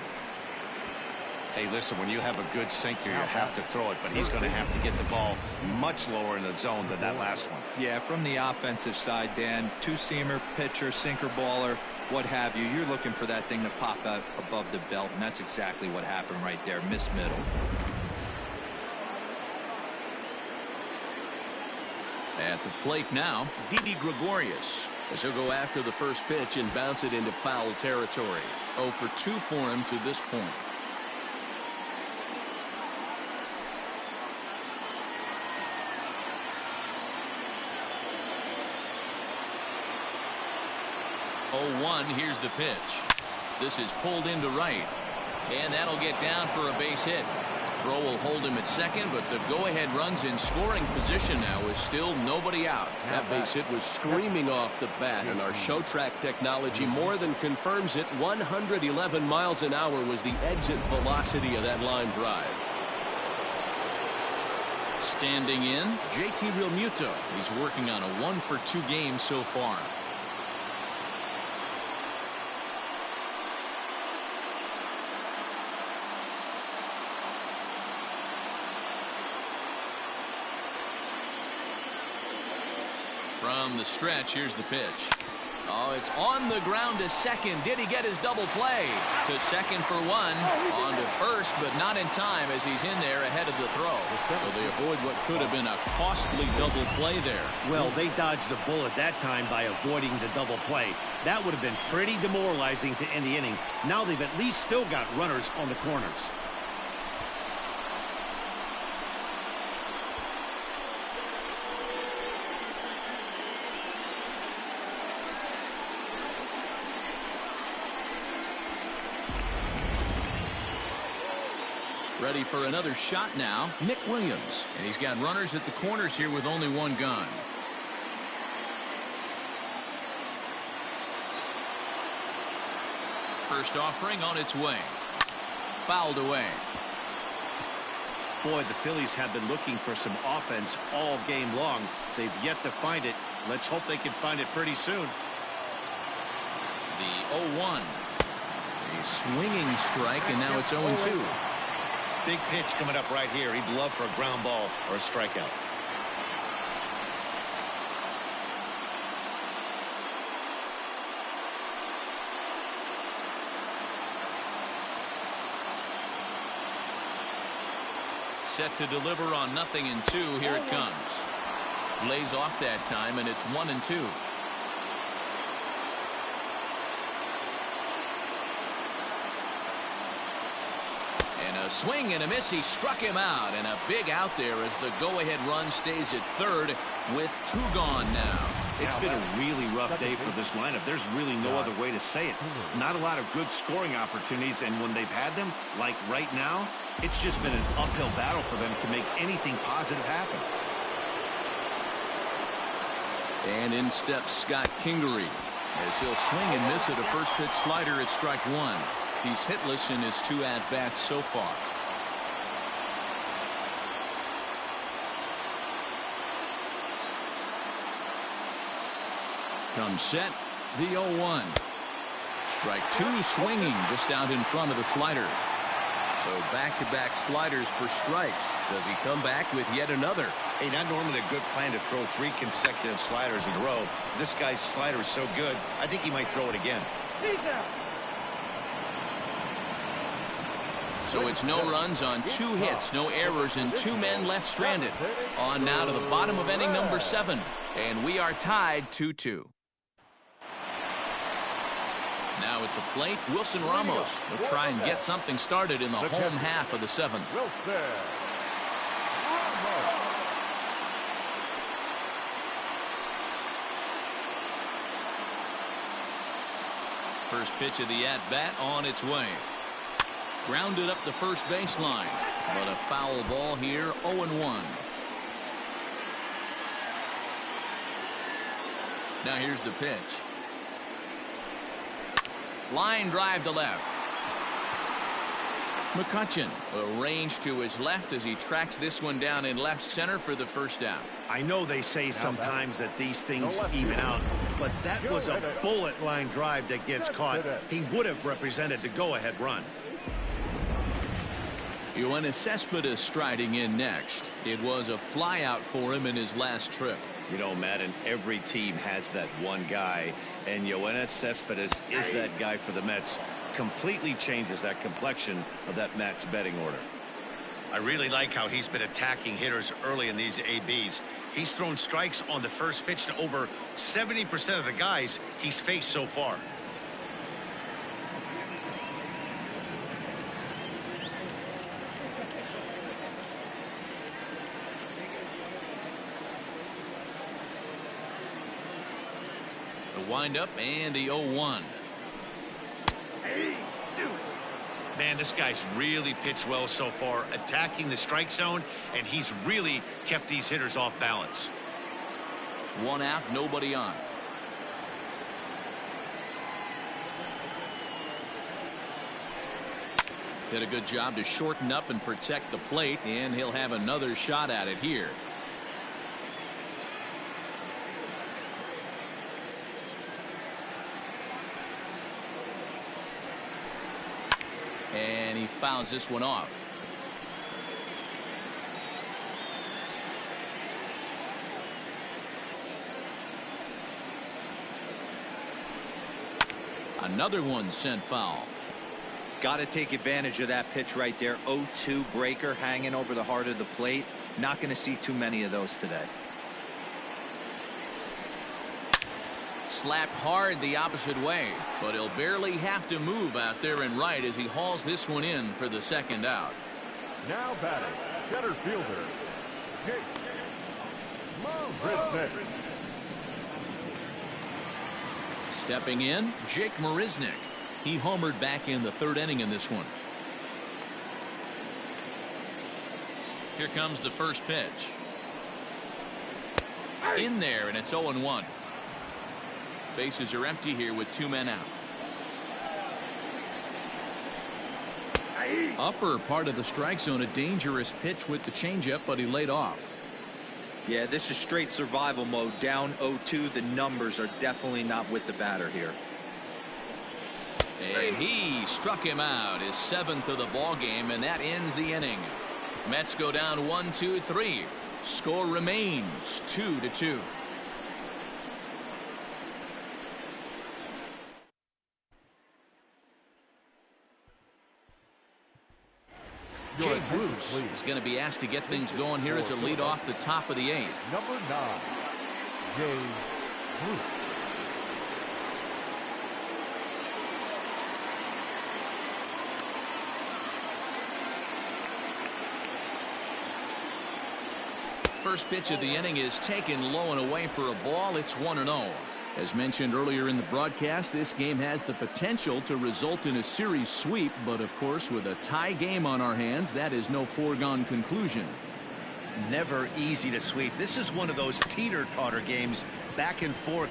Hey, listen, when you have a good sinker, you have to throw it, but he's going to have to get the ball much lower in the zone than that last one. Yeah, from the offensive side, Dan, two-seamer, pitcher, sinker baller, what have you, you're looking for that thing to pop out above the belt, and that's exactly what happened right there. Miss middle. At the plate now, Didi Gregorius, as he'll go after the first pitch and bounce it into foul territory. 0 for 2 for him to this point. Here's the pitch. This is pulled into right, and that'll get down for a base hit. Throw will hold him at second, but the go-ahead runs in scoring position now with still nobody out. That base hit was screaming off the bat, and our show track technology more than confirms it. 111 miles an hour was the exit velocity of that line drive. Standing in, JT Realmuto. He's working on a 1-for-2 game so far. From the stretch, here's the pitch. Oh, it's on the ground to second. Did he get his double play? To second for one. On to first, but not in time as he's in there ahead of the throw. So they avoid what could have been a costly double play there. Well, they dodged the bullet that time by avoiding the double play. That would have been pretty demoralizing to end the inning. Now they've at least still got runners on the corners. Ready for another shot now, Nick Williams. And he's got runners at the corners here with only one gun. First offering on its way. Fouled away. Boy, the Phillies have been looking for some offense all game long. They've yet to find it. Let's hope they can find it pretty soon. The 0-1. A swinging strike, and now it's 0-2. Big pitch coming up right here. He'd love for a ground ball or a strikeout. Set to deliver on 0-2. Here it comes. Lays off that time, and it's 1-2. A swing and a miss. He struck him out, and a big out there as the go-ahead run stays at third with 2 gone now. It's been a really rough day for this lineup. There's really no other way to say it. Not a lot of good scoring opportunities, and when they've had them, like right now, it's just been an uphill battle for them to make anything positive happen. And in steps Scott Kingery as he'll swing and miss at a first pitch slider at strike 1. He's hitless in his 2 at-bats so far. Comes set, the 0-1. Strike 2 swinging just out in front of the slider. So back-to-back sliders for strikes. Does he come back with yet another? Hey, not normally a good plan to throw 3 consecutive sliders in a row. This guy's slider is so good, I think he might throw it again. So it's no runs on 2 hits, no errors, and 2 men left stranded. On now to the bottom of inning number 7, and we are tied 2-2. Now at the plate, Wilson Ramos will try and get something started in the home half of the 7th. First pitch of the at-bat on its way. Grounded up the first baseline, but a foul ball here, 0-1. Now here's the pitch. Line drive to left. McCutchen arranged to his left as he tracks this one down in left center for the first out. I know they say sometimes that these things even out, but that was a bullet line drive that gets caught. He would have represented the go-ahead run. Yoenis Cespedes striding in next. It was a flyout for him in his last trip. You know, Madden, every team has that one guy, and Yoenis Cespedes is that guy for the Mets. Completely changes that complexion of that Mets betting order. I really like how he's been attacking hitters early in these ABs. He's thrown strikes on the first pitch to over 70% of the guys he's faced so far. The windup and the 0-1. Man, this guy's really pitched well so far, attacking the strike zone, and he's really kept these hitters off balance. One out, nobody on. Did a good job to shorten up and protect the plate, and he'll have another shot at it here. And he fouls this one off. Another one sent foul. Got to take advantage of that pitch right there. 0-2 breaker hanging over the heart of the plate. Not going to see too many of those today. Slapped hard the opposite way, but he'll barely have to move out there and right as he hauls this one in for the second out. Now batting, center fielder, Jake Marisnick. Stepping in, Jake Marisnick. He homered back in the third inning in this one. Here comes the first pitch. In there, and it's 0-1. Bases are empty here with 2 men out. Upper part of the strike zone, a dangerous pitch with the changeup, but he laid off. Yeah, this is straight survival mode. Down 0-2. The numbers are definitely not with the batter here. And he struck him out, his 7th of the ball game, and that ends the inning. Mets go down 1-2-3. Score remains 2-2. Jay Bruce is going to be asked to get things going here as a lead off the top of the 8th. Number 9, Jay Bruce. First pitch of the inning is taken low and away for a ball. It's 1-0. As mentioned earlier in the broadcast, this game has the potential to result in a series sweep, but of course with a tie game on our hands, that is no foregone conclusion. Never easy to sweep. This is one of those teeter-totter games, back and forth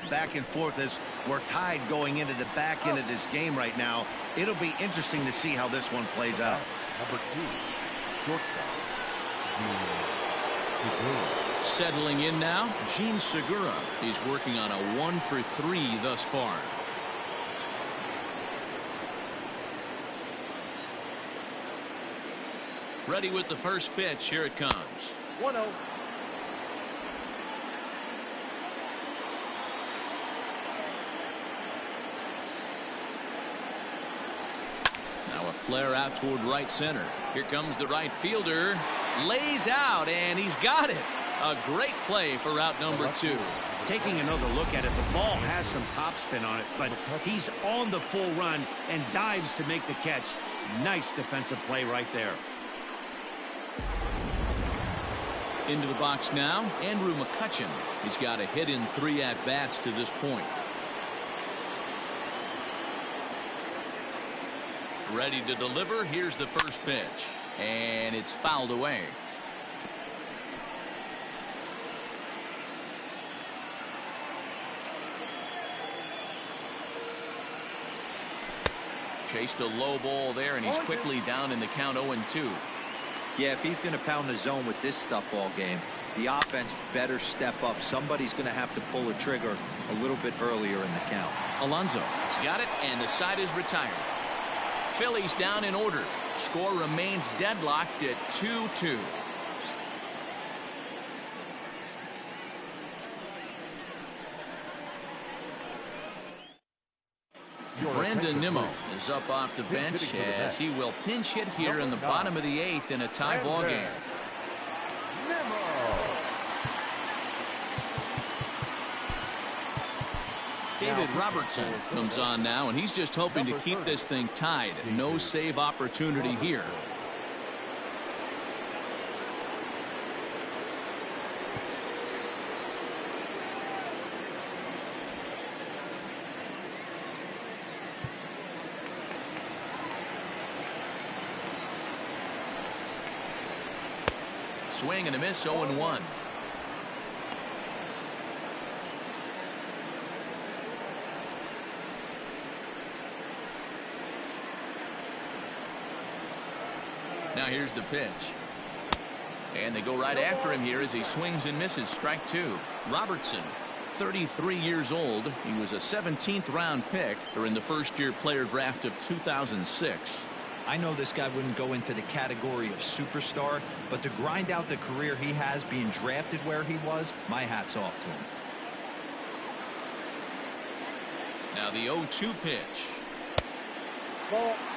as we're tied going into the back end of this game right now. It'll be interesting to see how this one plays out. Number 2, shortstop, Settling in now, Gene Segura. He's working on a 1-for-3 thus far. Ready with the first pitch. Here it comes. 1-0. Now a flare out toward right center. Here comes the right fielder. Lays out, and he's got it. A great play for route number 2. Taking another look at it, the ball has some topspin on it, but he's on the full run and dives to make the catch. Nice defensive play right there. Into the box now, Andrew McCutchen. He's got a hit in 3 at-bats to this point. Ready to deliver. Here's the first pitch. And it's fouled away. Chased a low ball there, and he's quickly down in the count 0-2. Yeah, if he's going to pound the zone with this stuff all game, the offense better step up. Somebody's going to have to pull a trigger a little bit earlier in the count. Alonso has got it, and the side is retired. Phillies down in order. Score remains deadlocked at 2-2. Brandon Nimmo is up off the bench as he will pinch hit here in the bottom of the 8th in a tie ball game. David Robertson comes on now, and he's just hoping to keep this thing tied. No save opportunity here. Swing and a miss, 0-1. Now here's the pitch. And they go right after him here as he swings and misses. Strike two. Robertson, 33 years old. He was a 17th round pick during the first year player draft of 2006. I know this guy wouldn't go into the category of superstar, but to grind out the career he has being drafted where he was, my hat's off to him. Now the 0-2 pitch.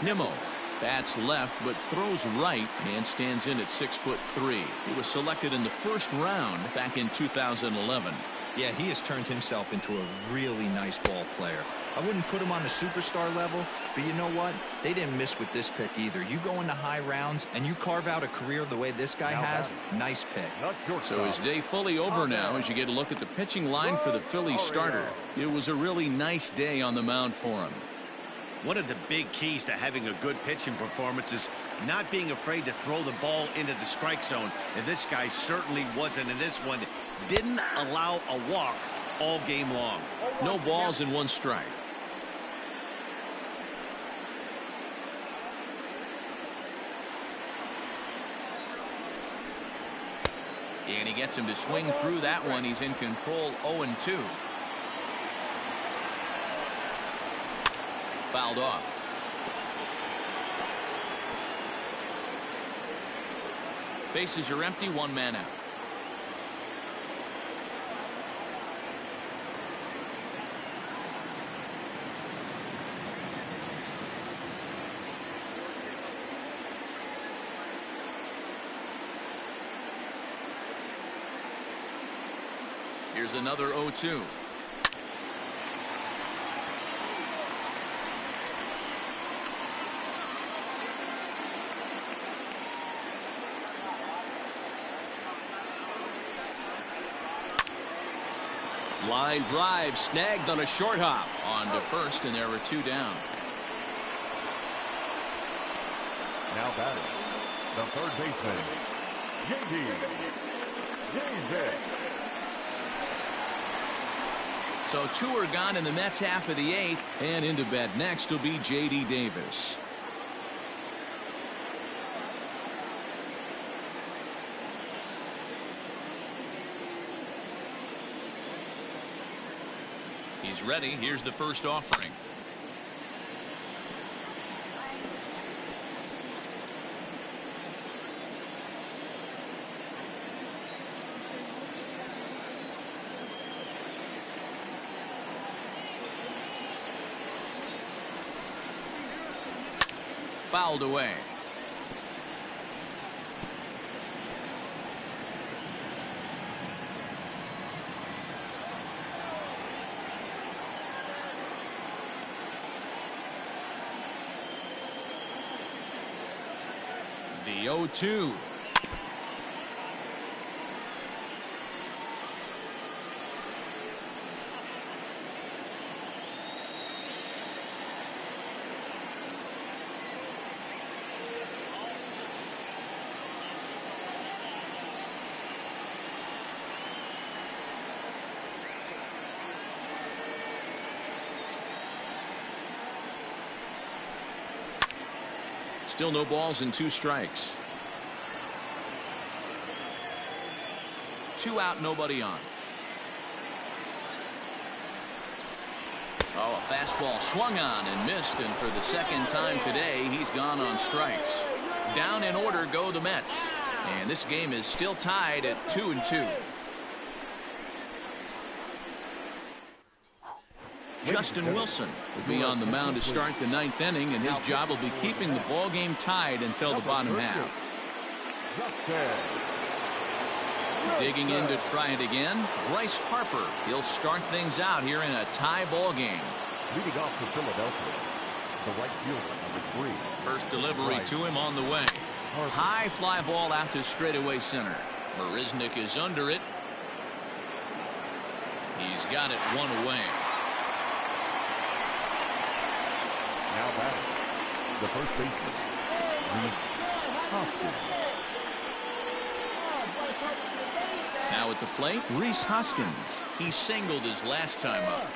Nimmo bats left but throws right and stands in at 6'3". He was selected in the first round back in 2011. Yeah, he has turned himself into a really nice ball player. I wouldn't put him on the superstar level, but you know what? They didn't miss with this pick either. You go into high rounds and you carve out a career the way this guy has. Nice pick. So his day fully over now as you get a look at the pitching line for the Phillies starter. It was a really nice day on the mound for him. One of the big keys to having a good pitching performance is not being afraid to throw the ball into the strike zone. And this guy certainly wasn't in this one. Didn't allow a walk all game long. No balls and one strike. And he gets him to swing through that one. He's in control. 0-2. Fouled off. Bases are empty, one man out. Here's another 0-2. Line drive snagged on a short hop on to first, and there were two down. Now batting, the third baseman, Davis. So two are gone in the Mets half of the eighth, and into bat next will be J.D. Davis. He's ready. Here's the first offering. Fouled away. The 0-2. Still no balls and two strikes. Two out, nobody on. Oh, a fastball swung on and missed, and for the second time today, he's gone on strikes. Down in order go the Mets, and this game is still tied at 2-2. Justin Wilson will be on the mound to start the ninth inning, and his job will be keeping the ball game tied until the bottom half. Digging in to try it again, Bryce Harper. He'll start things out here in a tie ball game. Leading off for Philadelphia, the right fielder, number 3. First delivery to him on the way. High fly ball out to straightaway center. Marisnik is under it. He's got it one away. Now batting, the first baseman, Hopkins. Now at the plate, Rhys Hoskins. He singled his last time up.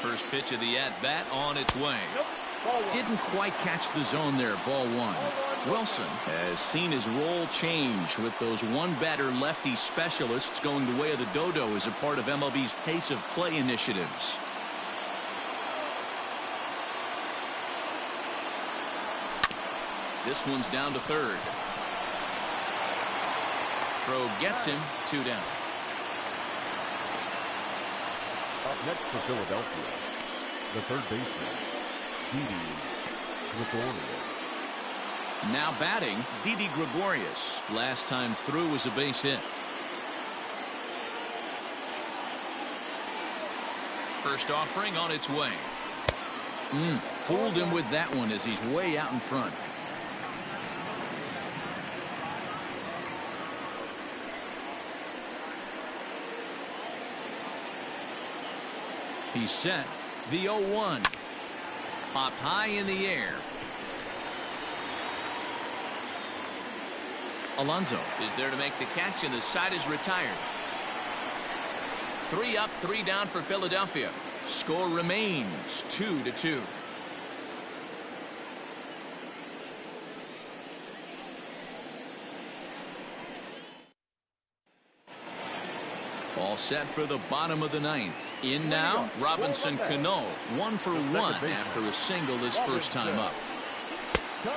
First pitch of the at-bat on its way. Didn't quite catch the zone there. Ball one. Wilson has seen his role change with those one-batter lefty specialists going the way of the dodo as a part of MLB's pace of play initiatives. This one's down to third. Throw gets him. 2 down. Up next for Philadelphia, the third baseman, Didi Gregorius. Now batting, Didi Gregorius. Last time through was a base hit. First offering on its way. Fooled him with that one as he's way out in front. He's set. The 0-1. Popped high in the air. Alonso is there to make the catch, and the side is retired. 3 up, 3 down for Philadelphia. Score remains 2-2. All set for the bottom of the 9th. In now, Robinson Cano, 1 for 1 after a single his first time up.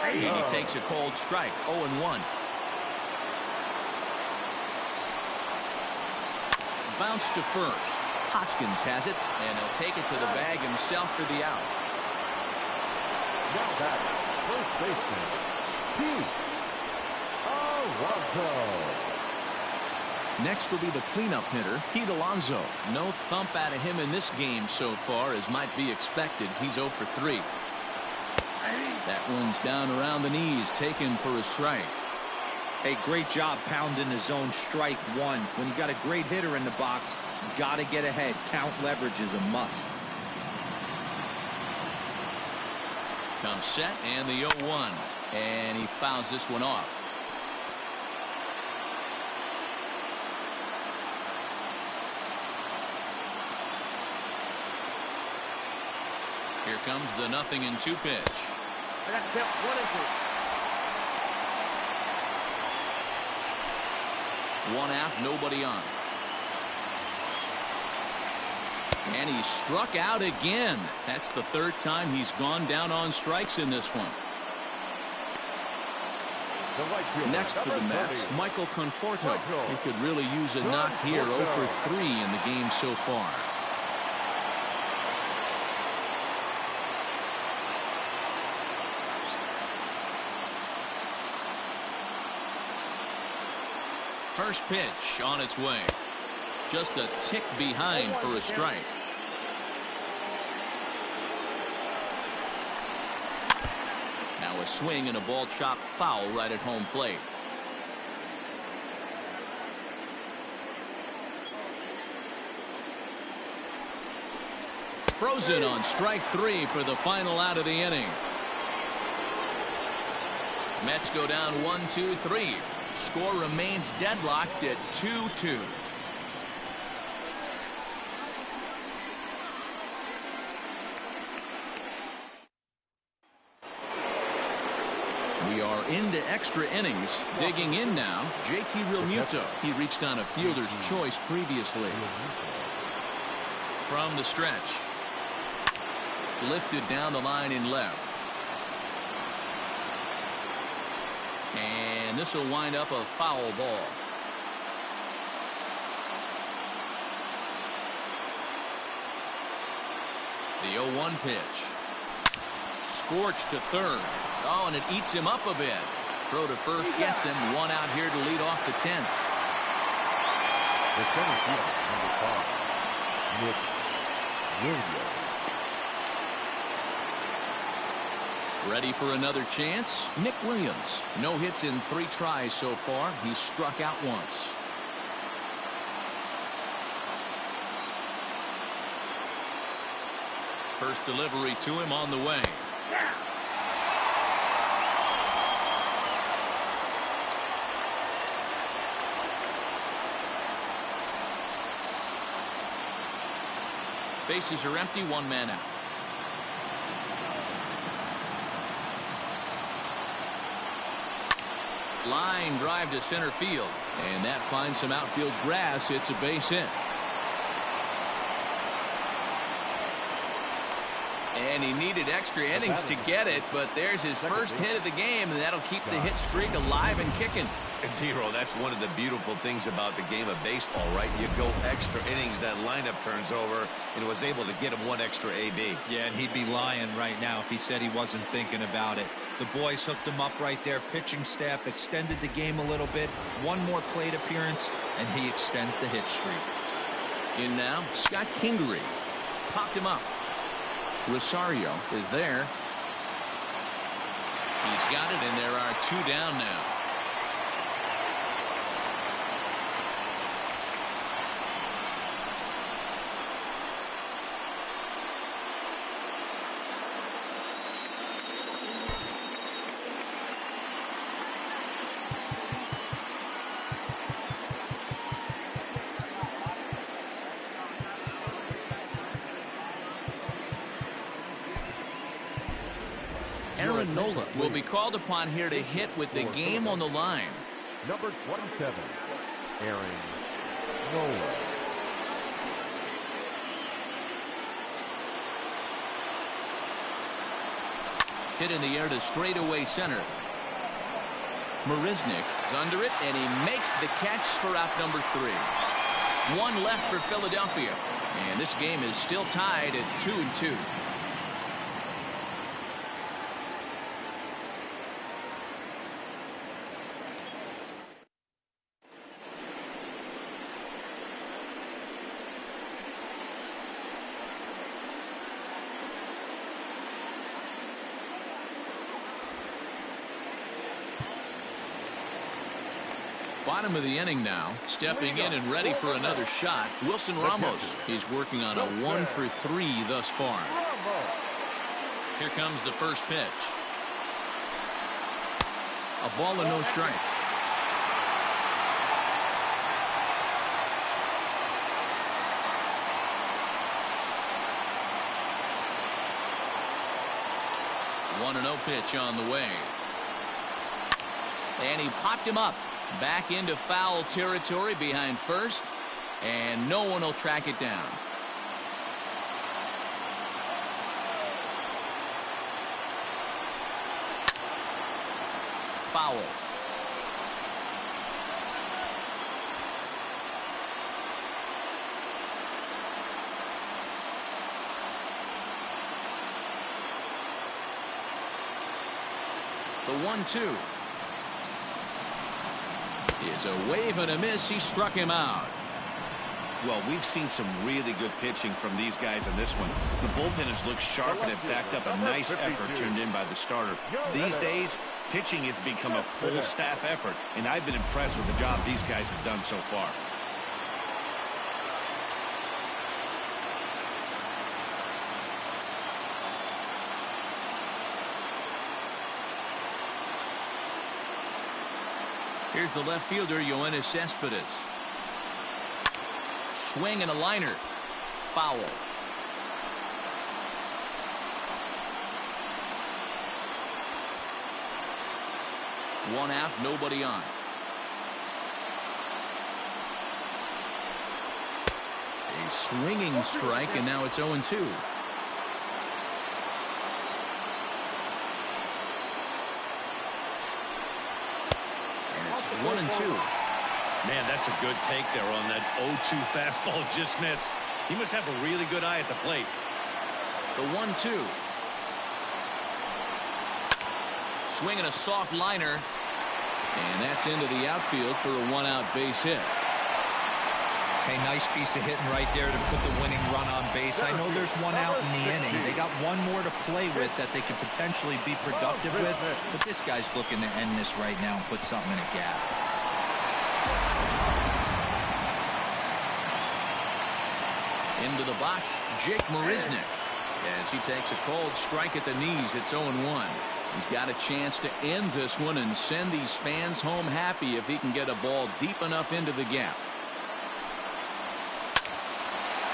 And he takes a cold strike, 0-1. Bounce to first. Hoskins has it, and he'll take it to the bag himself for the out. Now back, first baseman, Pete Alonso. Next will be the cleanup hitter, Pete Alonso. No thump out of him in this game so far, as might be expected. He's 0 for 3. That one's down around the knees, taken for a strike. Hey, great job pounding the zone. Strike 1. When you got a great hitter in the box, got to get ahead. Count leverage is a must. Comes set, and the 0-1. And he fouls this one off. Here comes the 0-2 pitch. I got to count 1 1 out, nobody on. And he struck out again. That's the 3rd time he's gone down on strikes in this one. Next for the Mets, Michael Conforto. He could really use a knock here. 0 for 3 in the game so far. First pitch on its way. Just a tick behind for a strike. Now a swing and a ball chopped foul right at home plate. Frozen on strike 3 for the final out of the inning. Mets go down 1-2-3. Score remains deadlocked at 2-2. We are into extra innings. Digging in now, JT Realmuto. He reached on a fielder's choice previously. From the stretch. Lifted down the line in left. And this will wind up a foul ball. The 0-1 pitch. Scorched to third. Oh, and it eats him up a bit. Throw to first gets him. 1 out here to lead off the 10th. The center fielder, number 5, Nick Williams. Ready for another chance? Nick Williams. No hits in 3 tries so far. He's struck out once. First delivery to him on the way. Bases are empty, one man out. Line drive to center field, and that finds some outfield grass. It's a base hit. And he needed extra innings to get it, but there's his first hit of the game, and that'll keep the hit streak alive and kicking. And D-Roll, that's one of the beautiful things about the game of baseball, right? You go extra innings, that lineup turns over, and was able to get him one extra AB. Yeah, and he'd be lying right now if he said he wasn't thinking about it. The boys hooked him up right there. Pitching staff extended the game a little bit. One more plate appearance, and he extends the hit streak. In now, Scott Kingery. Popped him up. Rosario is there. He's got it, and there are two down now. Aaron Nola will be called upon here to hit with the game on the line. Number 27, Aaron Nola. Hit in the air to straightaway center. Marisnick is under it, and he makes the catch for out number 3. One left for Philadelphia, and this game is still tied at 2-2. Bottom of the inning now, stepping in and ready for another shot. Wilson Ramos. He's working on a 1-for-3 thus far. Here comes the first pitch. A ball and no strikes. One and 0 pitch on the way. And he popped him up. Back into foul territory behind first, and no one will track it down. Foul. The 1-2. Is a wave and a miss. He struck him out. Well, we've seen some really good pitching from these guys in this one. The bullpen has looked sharp and it backed up a nice effort turned in by the starter. These days, pitching has become a full staff effort, and I've been impressed with the job these guys have done so far. Here's the left fielder, Yoenis Cespedes. Swing and a liner. Foul. One out, nobody on. A swinging strike, and now it's 0-2. It's 1-2. Man, that's a good take there on that 0-2 fastball just missed. He must have a really good eye at the plate. The 1-2. Swinging a soft liner. And that's into the outfield for a one-out base hit. Hey, nice piece of hitting right there to put the winning run on base. I know there's one out in the inning. They got one more to play with that they could potentially be productive with, but this guy's looking to end this right now and put something in a gap. Into the box, Jake Marisnick. As he takes a cold strike at the knees, it's 0-1. He's got a chance to end this one and send these fans home happy if he can get a ball deep enough into the gap.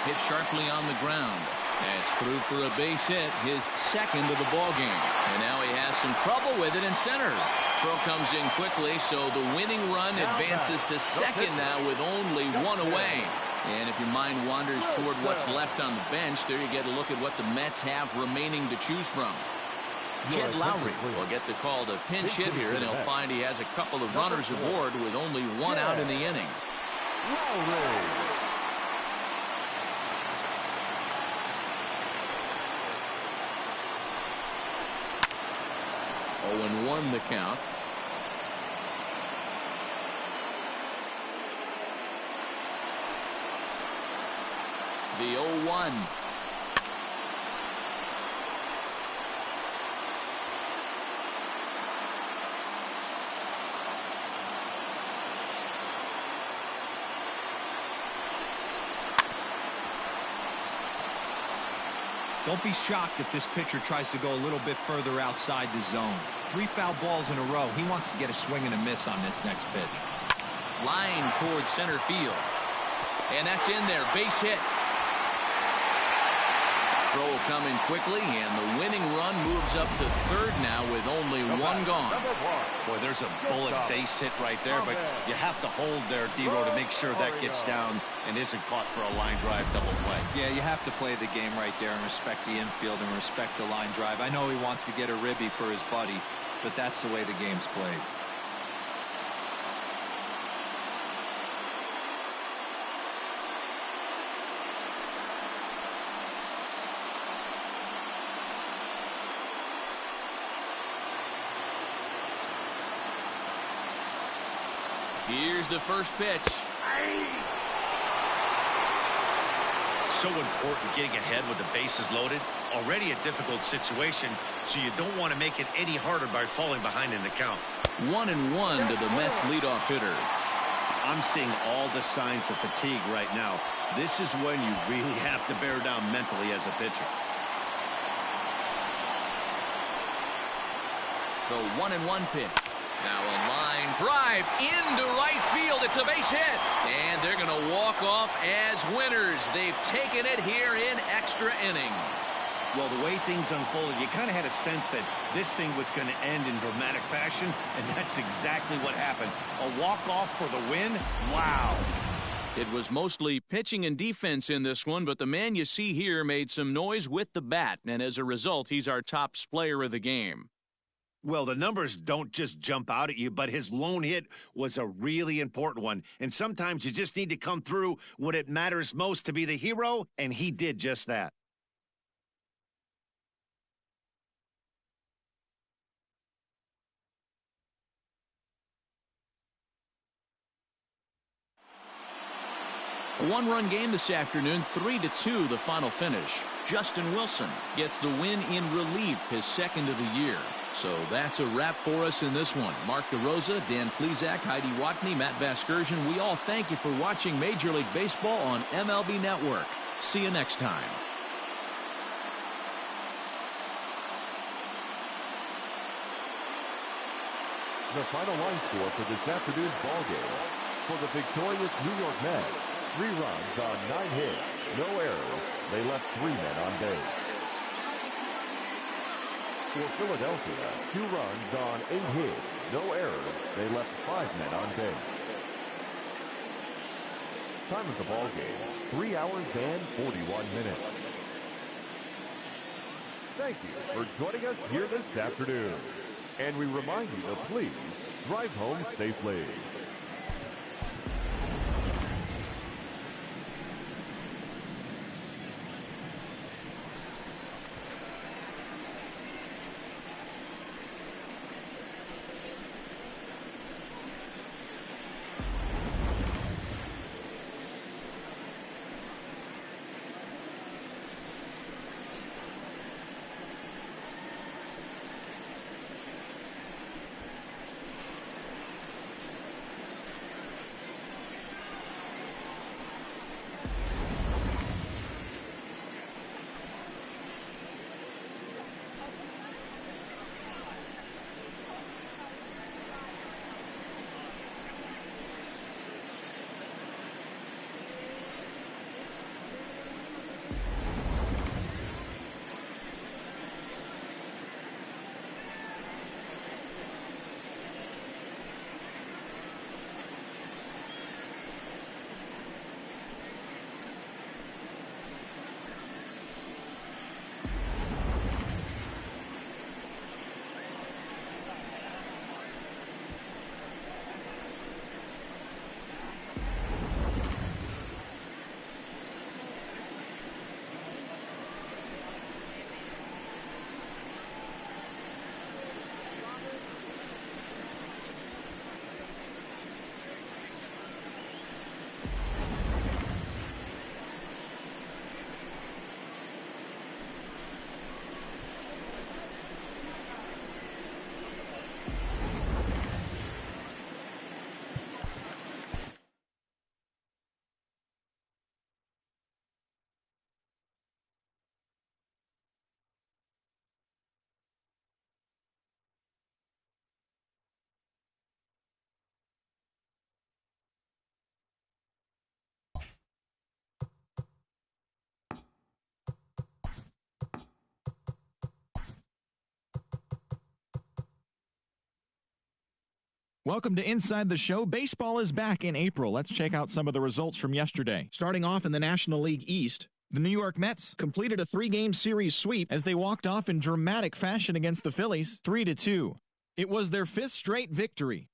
hit sharply on the ground. That's through for a base hit, his second of the ball game. And now he has some trouble with it in center. Throw comes in quickly, so the winning run advances to second now with only one away. And if your mind wanders toward what's left on the bench, there you get a look at what the Mets have remaining to choose from. Jed Lowry will get the call to pinch hit here, and he'll find he has a couple of runners aboard with only one out in the inning. Lowry. 0-1 the count. The 0-1. Don't be shocked if this pitcher tries to go a little bit further outside the zone. 3 foul balls in a row. He wants to get a swing and a miss on this next pitch. Line towards center field. And that's in there. Base hit. Throw coming quickly, and the winning run moves up to third now with only one gone. Boy, there's a bullet base hit right there, but you have to hold there, D-Row, to make sure that gets down and isn't caught for a line drive double play. Yeah, you have to play the game right there and respect the infield and respect the line drive. I know he wants to get a ribby for his buddy, but that's the way the game's played. Here's the first pitch. So important getting ahead with the bases loaded. Already a difficult situation, so you don't want to make it any harder by falling behind in the count. 1-1 to the Mets leadoff hitter. I'm seeing all the signs of fatigue right now. This is when you really have to bear down mentally as a pitcher. The 1-1 pitch. Now a line drive into right field. It's a base hit. And they're going to walk off as winners. They've taken it here in extra innings. Well, the way things unfolded, you kind of had a sense that this thing was going to end in dramatic fashion, and that's exactly what happened. A walk-off for the win? Wow. It was mostly pitching and defense in this one, but the man you see here made some noise with the bat, and as a result, he's our top player of the game. Well, the numbers don't just jump out at you, but his lone hit was a really important one. And sometimes you just need to come through when it matters most to be the hero, and he did just that. A one-run game this afternoon, 3-2 the final finish. Justin Wilson gets the win in relief, his second of the year. So that's a wrap for us in this one. Mark DeRosa, Dan Plesac, Heidi Watney, Matt Vasgersian, we all thank you for watching Major League Baseball on MLB Network. See you next time. The final line score for this afternoon's ball game. For the victorious New York Mets, 3 runs on 9 hits, no errors. They left 3 men on base. For Philadelphia, 2 runs on 8 hits, no errors. They left 5 men on base. Time of the ball game, 3 hours and 41 minutes. Thank you for joining us here this afternoon. And we remind you to please drive home safely. Welcome to Inside the Show. Baseball is back in April. Let's check out some of the results from yesterday. Starting off in the National League East, the New York Mets completed a 3-game series sweep as they walked off in dramatic fashion against the Phillies, 3-2. It was their 5th straight victory.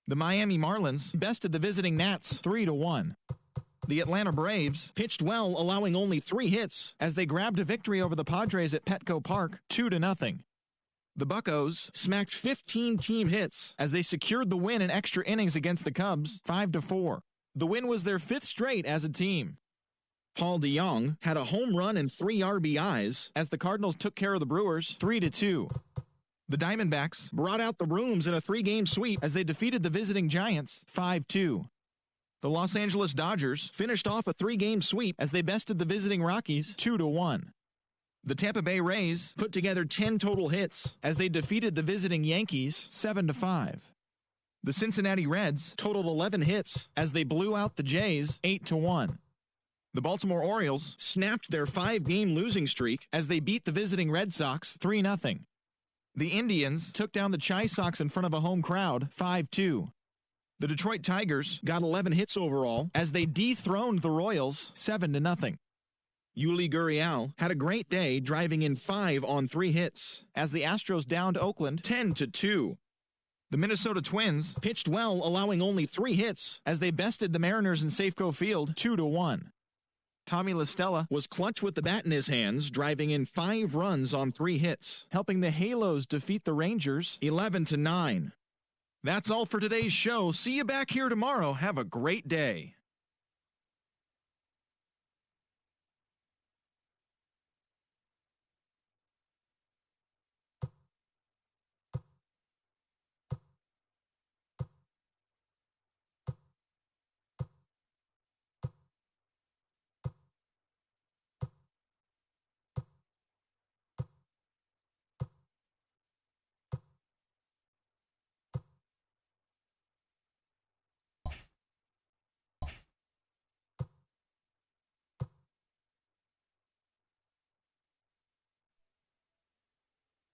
The Miami Marlins bested the visiting Nats, 3-1. The Atlanta Braves pitched well, allowing only 3 hits as they grabbed a victory over the Padres at Petco Park, 2-0. The Buccos smacked 15 team hits as they secured the win in extra innings against the Cubs, 5-4. The win was their 5th straight as a team. Paul DeJong had a home run and 3 RBIs as the Cardinals took care of the Brewers, 3-2. The Diamondbacks brought out the rooms in a 3-game sweep as they defeated the visiting Giants, 5-2. The Los Angeles Dodgers finished off a 3-game sweep as they bested the visiting Rockies, 2-1. The Tampa Bay Rays put together 10 total hits as they defeated the visiting Yankees 7-5. The Cincinnati Reds totaled 11 hits as they blew out the Jays 8-1. The Baltimore Orioles snapped their 5-game losing streak as they beat the visiting Red Sox 3-0. The Indians took down the Chi Sox in front of a home crowd 5-2. The Detroit Tigers got 11 hits overall as they dethroned the Royals 7-0. Yuli Gurriel had a great day, driving in 5 on 3 hits as the Astros downed Oakland 10-2. The Minnesota Twins pitched well, allowing only 3 hits as they bested the Mariners in Safeco Field 2-1. Tommy La Stella was clutch with the bat in his hands, driving in 5 runs on 3 hits, helping the Halos defeat the Rangers 11-9. That's all for today's show. See you back here tomorrow. Have a great day.